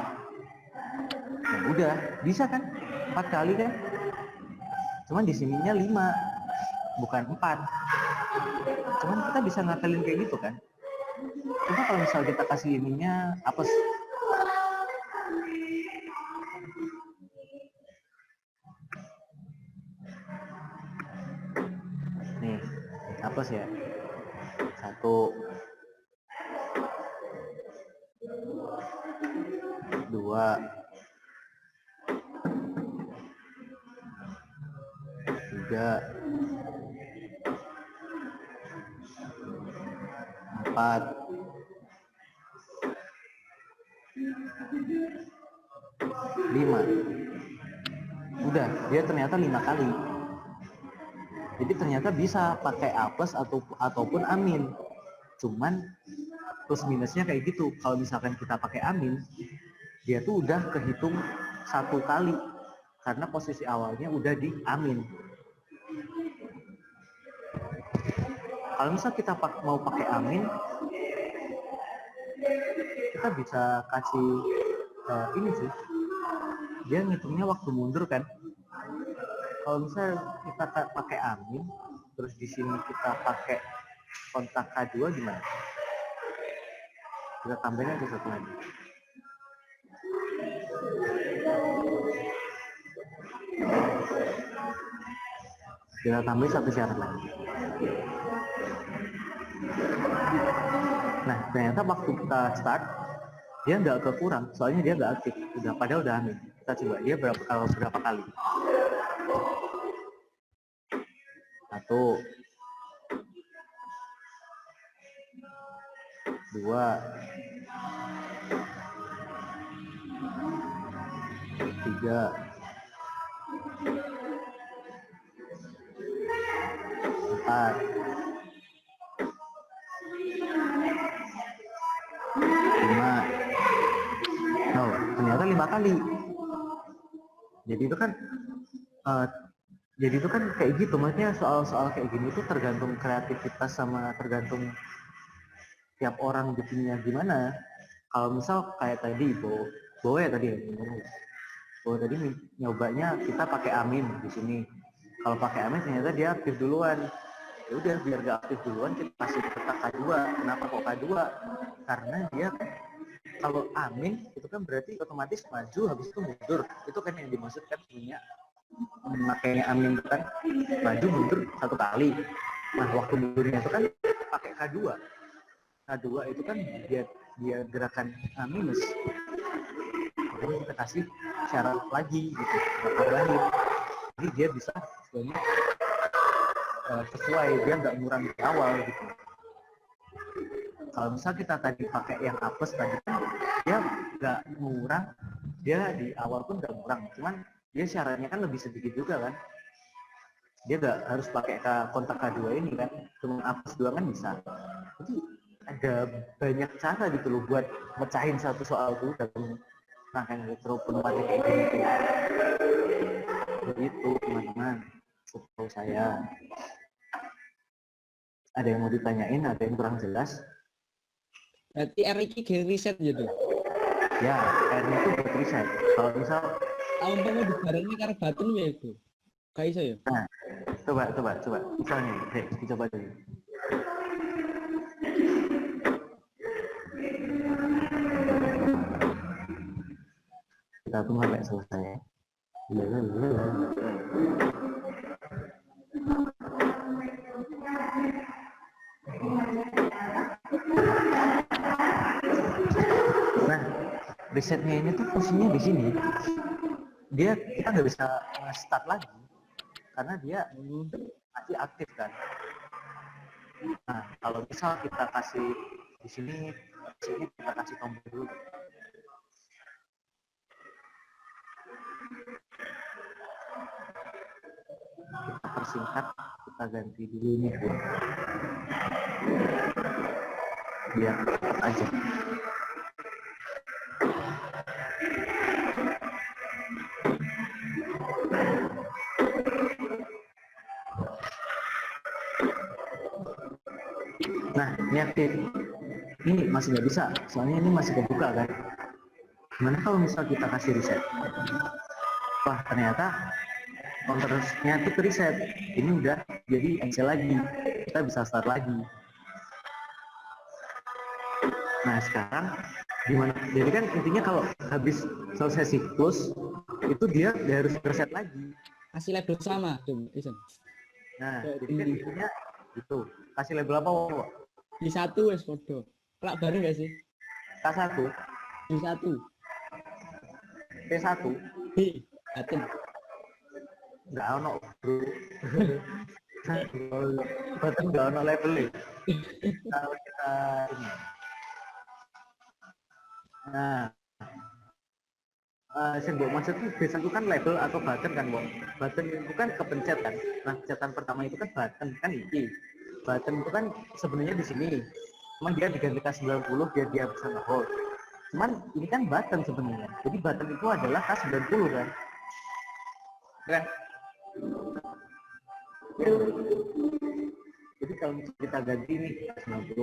Nah, udah bisa kan 4 kali kan, cuman di sininya 5 bukan 4. Cuman kita bisa ngakalin kayak gitu kan. Cuma kalau misal kita kasih ininya apes, nih apes ya, 1, 2, 3, 4, 5. Udah, dia ternyata 5 kali. Jadi ternyata bisa pakai A plus ataupun amin. Cuman plus minusnya kayak gitu. Kalau misalkan kita pakai amin, dia tuh udah kehitung 1 kali karena posisi awalnya udah di amin. Kalau misal kita mau pakai amin, kita bisa kasih ini sih. Dia ngitungnya waktu mundur kan. kalau misalnya kita pakai amin, terus di sini kita pakai kontak K2 gimana? Kita tambahin aja satu lagi. Kita tambahin satu syarat lagi. Nah, ternyata waktu kita start, dia nggak kekurang, soalnya dia nggak aktif. Padahal udah amin. Kita coba dia berapa kali. 1, 2, 3, 4, 5. Oh, ternyata 5 kali. Jadi itu kan kayak gitu, maksudnya soal kayak gini itu tergantung kreativitas sama tergantung tiap orang bikinnya gimana. Kalau misal kayak tadi Bo ya tadi nyobanya kita pakai amin di sini. Kalau pakai amin ternyata dia aktif duluan. Ya udah, biar gak aktif duluan kita kasih peta K2. Kenapa kok K2? Karena dia kalau amin itu kan berarti otomatis maju habis itu mundur. Itu kan yang dimaksudkan punya makanya amin itu kan maju mundur 1 kali. Nah, waktu mundurnya itu kan pakai K2. K2 itu kan dia gerakan minus. Makanya kita kasih syarat lagi gitu, bakar lagi. Jadi dia bisa sebenarnya sesuai, dia nggak ngurang di awal gitu. Kalau misal kita tadi pakai yang A plus tadi kan dia nggak ngurang, dia di awal pun nggak ngurang, cuman dia syaratnya kan lebih sedikit juga kan. Dia nggak harus pakai kontak K2 ini kan, cuma A plus 2 kan bisa. Jadi ada banyak cara gitu loh buat mecahin satu soal tuh dalam rangkaian elektropneumatik kayak gitu. Begitu teman-teman, setahu saya. Ada yang mau ditanyain, ada yang kurang jelas? Berarti R iki ge riset gitu. Ya, R itu buat riset. Kalau misal Umpama dibarengi karo batin ya itu. Kayak iso ya. Nah, coba. Misalnya, dicoba dulu. Kita tunggu sampai selesai. Nah, risetnya ini tuh posisinya di sini. Kita nggak bisa start lagi karena dia masih aktif kan. Nah, kalau misal kita kasih di sini kita kasih tombol dulu. Kita persingkat, kita ganti dulu ini biar cepat aja. Nah, ini aktif. Ini masih nggak bisa, soalnya ini masih kebuka kan. Gimana kalau misal kita kasih reset? Wah, ternyata counternya itu reset. Ini udah jadi NC lagi. Kita bisa start lagi. Nah, sekarang gimana? Jadi kan intinya kalau habis selesai siklus, itu dia harus reset lagi. Kasih label sama, Isen. Nah, jadi kan intinya gitu. Kasih label apa, Wak? Di 1 wes podo. Kelak bareng gak sih? K1, Di 1. P1, B, batin. nggak ono bro. Batin nggak ono labelnya. Kalau kita ini. Nah, maksud itu B1 kan label atau button kan, Bang? Button itu kan kepencet kan. Nah, pencetan pertama itu kan button kan ini. Button itu kan sebenarnya di sini. Cuman dia diganti K90 biar dia bisa nge-hold. Cuman ini kan button sebenarnya. Jadi button itu adalah K90 kan. Kan? Jadi kalau misalnya kita ganti nih K90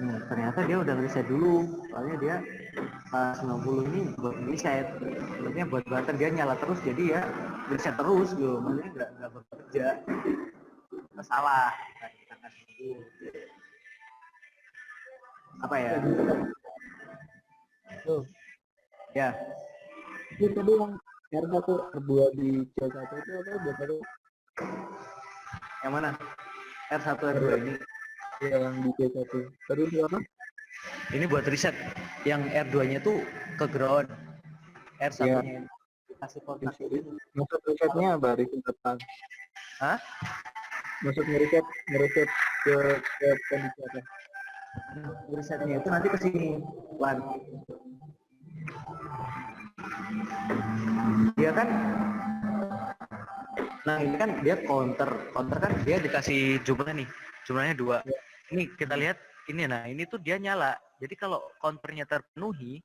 Ternyata dia udah riset dulu, soalnya dia pas 90 ini buat riset, sebenarnya buat button dia nyala terus, jadi ya riset terus gitu, maksudnya nggak bekerja. Salah. Nah, kita kasih dulu. Apa ya? Tuh, Ya, itu tadi yang R1 R2 di C1 itu apa buat apa? yang mana? R1 R2 ini. Ya, yang di C1. Tadi itu apa? Ini buat riset. Yang R2-nya tuh ke ground. R1-nya ini kasih kontak gitu. Maksud risetnya apa? Riset depan. Hah? Maksud ngeriset ke kondisi apa? Risetnya itu nanti ke sini. Wan. Dia kan, nah ini kan dia counter kan dia dikasih jumlah nih, jumlahnya 2. Ini kita lihat ini, nah ini tuh dia nyala. Jadi kalau counternya terpenuhi,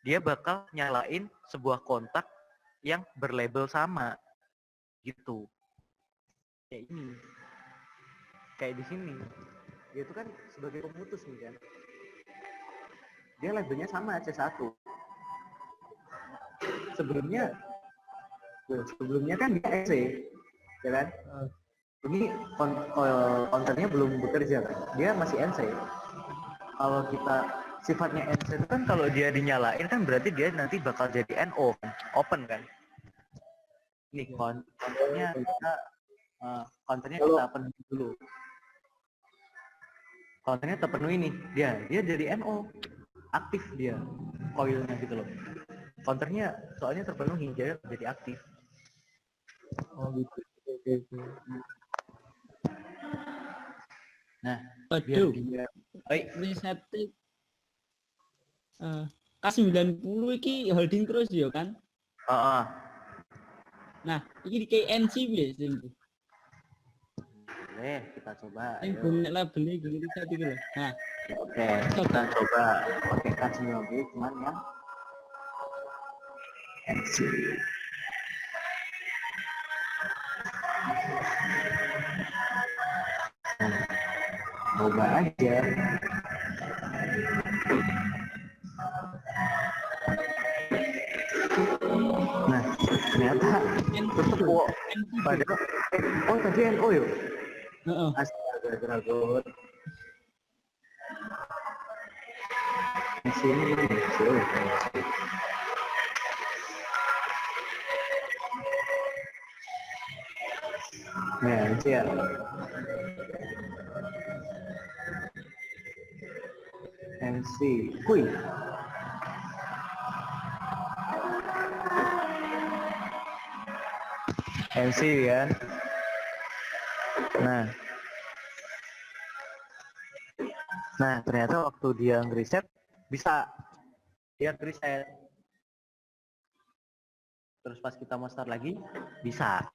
dia bakal nyalain sebuah kontak yang berlabel sama, gitu. Kayak ini, kayak di sini. Dia itu kan sebagai pemutus nih kan. Dia labelnya sama C1. Sebelumnya kan dia NC, ya kan? Ini counternya belum bekerja kan? Dia masih NC. Kalau kita sifatnya NC itu kan kalau dia dinyalain kan berarti dia nanti bakal jadi NO, open kan? Nih counternya kita penuhi dulu. Counternya terpenuhi nih, dia jadi NO, aktif dia koilnya gitu loh. Counternya soalnya terpenuhi, jadi aktif. Oh gitu. Oke. Nah, Waduh, dia riset K90 iki holding terus ya kan? Nah, ini di KNC biasa. Boleh kita coba. Yang punya labelnya gini riset itu loh. Nah, Oke, kita coba pakai K90 cuman yang NC. Coba aja. Nah, ternyata tetep kok. Padahal, tadi NO yuk. Astaga, Dragon. Di sini muncul. Nah, siap. NC, kui. NC kan. Nah, ternyata waktu dia ngeriset bisa dia ngeriset. Terus pas kita mau start lagi bisa.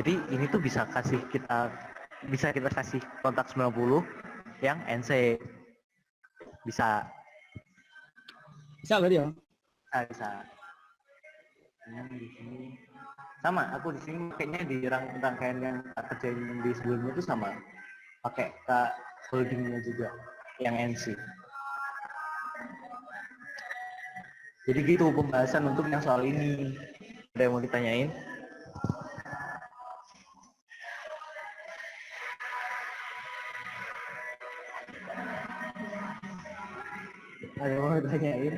Jadi ini tuh bisa kita kasih kontak 90 yang NC. Bisa berarti ya? Bisa. Di sini sama, aku di sini kayaknya di rangkaian yang kerjain di sebelumnya itu sama. Pakai holdingnya juga yang NC. Jadi gitu pembahasan untuk yang soal ini. Ada yang mau ditanyain? Ada yang mau ditanyain?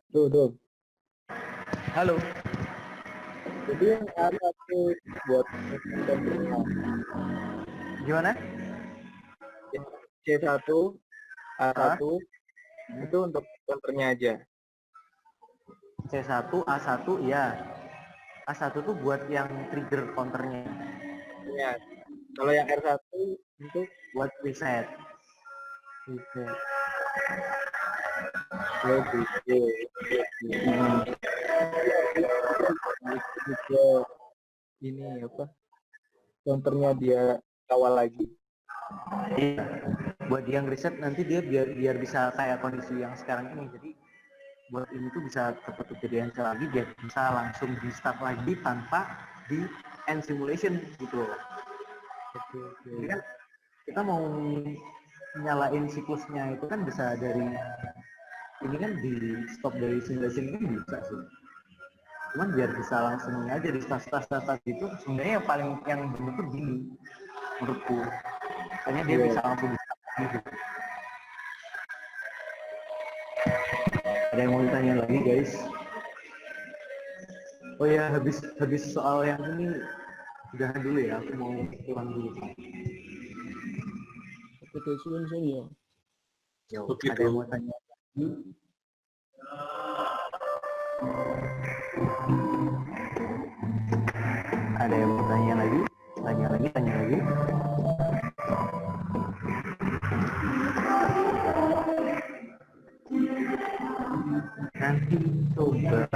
Tuh. Halo. Jadi yang R1 buat Gimana? C1, A1 itu untuk counternya aja. C1, A1 ya. A1 tuh buat yang trigger counternya. Ya. Kalau yang R1 itu Buat reset. Ini apa? Counternya dia kawal lagi. Iya. Buat yang riset nanti dia biar bisa kayak kondisi yang sekarang ini. Jadi buat ini tuh bisa tertutup jadi answer lagi biar bisa langsung di start lagi tanpa di end simulation gitu loh. Jadi kan kita mau nyalain siklusnya itu kan bisa dari ini kan di stop dari simulation kan bisa sih. Cuman biar bisa langsung aja di start gitu sebenarnya yang paling yang benar tuh gini menurutku. Makanya dia bisa langsung di start gitu. Ada yang mau ditanya lagi guys? Oh ya, habis soal yang ini udahan dulu ya, aku mau pulang dulu. Betul suun ya. Yo, Oke, ada yang bro. mau tanya lagi? Ada yang mau tanya lagi? Tanya lagi. Nanti coba.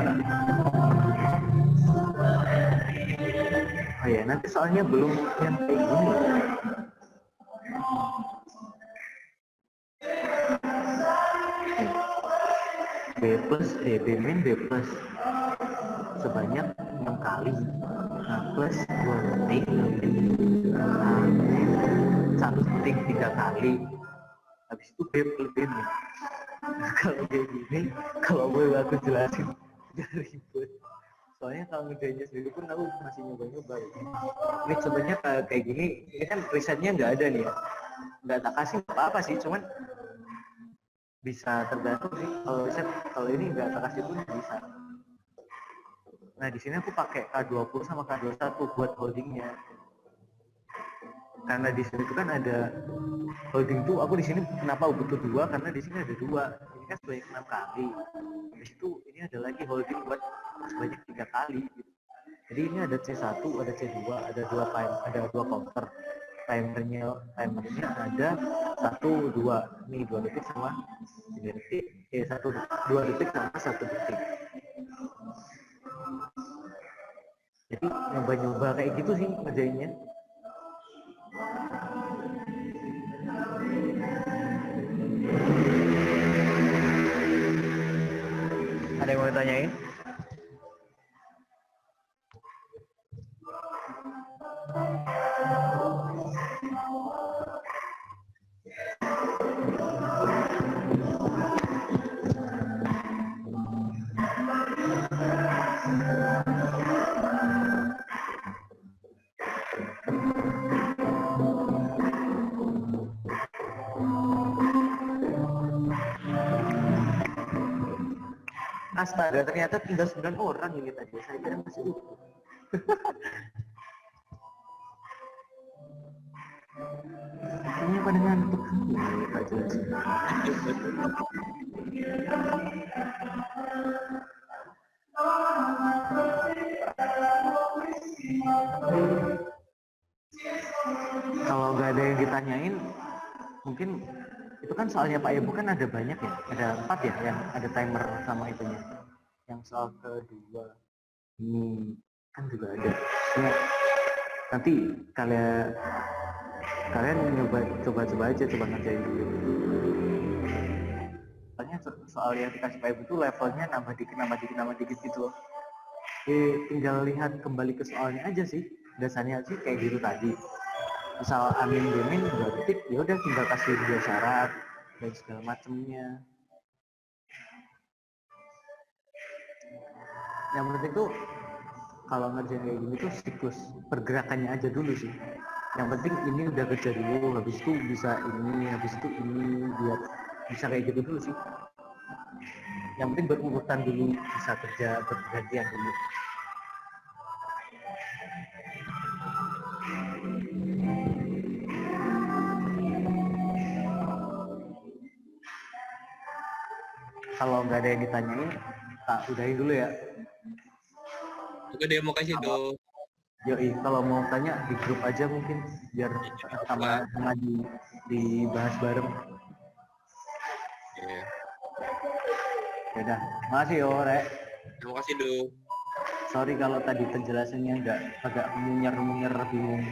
Oh ya, nanti soalnya belum yang kayak gini. B min B plus sebanyak 6 kali. Nah, plus 2 detik. Nah, 1 detik 3 kali. Habis itu B plus B min. Nah, kalau kayak gini, kalau boleh aku jelasin, udah ribet. Soalnya kalau ngerjainnya sendiri pun aku masih nyoba-nyoba. Ini sebenarnya kayak gini, ini kan risetnya nggak ada nih ya. Nggak tak kasih apa-apa sih, cuman bisa tergantung sih. Kalau riset, kalau ini nggak tak kasih pun bisa. Nah, di sini aku pakai K20 sama K21 buat holdingnya. Karena di sini tuh kan ada holding tuh, aku di sini kenapa butuh 2? Karena di sini ada 2. Ini kan sebanyak 6 kali. Habis itu ini ada lagi holding buat sebanyak 3 kali gitu. Jadi ini ada C1, ada C2, ada 2 counter. Timernya ada 1, 2. Nih 2 detik sama 3 detik. 2 detik sama 1 detik. Jadi nyoba-nyoba kayak gitu sih ngerjainnya. Ada yang mau tanyain? Astaga, ternyata tinggal 9 orang ini tadi. Saya kira masih utuh. Kayaknya pada ngantuk. Ini tak jelas. Kalau nggak ada yang ditanyain, mungkin itu kan soalnya Pak Ibu kan ada banyak ya, ada 4 ya yang ada timer sama itunya. Yang soal kedua ini kan juga ada. Ya, nanti kalian coba aja coba ngerjain dulu. Soalnya soal yang dikasih Pak Ibu tuh levelnya nambah dikit gitu loh. Tinggal lihat kembali ke soalnya aja sih. Dasarnya sih kayak gitu tadi. Misal amin 2 detik, ya udah tinggal kasih 2 syarat dan segala macamnya. Yang penting tuh kalau ngerjain kayak gini tuh siklus pergerakannya aja dulu sih. Yang penting ini udah kerja dulu, habis itu bisa ini, habis itu ini, biar bisa kayak gitu dulu sih. Yang penting berurutan dulu, bisa kerja bergantian dulu. Kalau nggak ada yang ditanyain, tak udahin dulu ya. Oke deh, mau kasih dong. Yoi, kalau mau tanya di grup aja mungkin biar sama dibahas bareng. Iya. Ya udah, makasih yo Rek. Terima kasih dong. Sorry kalau tadi penjelasannya agak munyer bingung.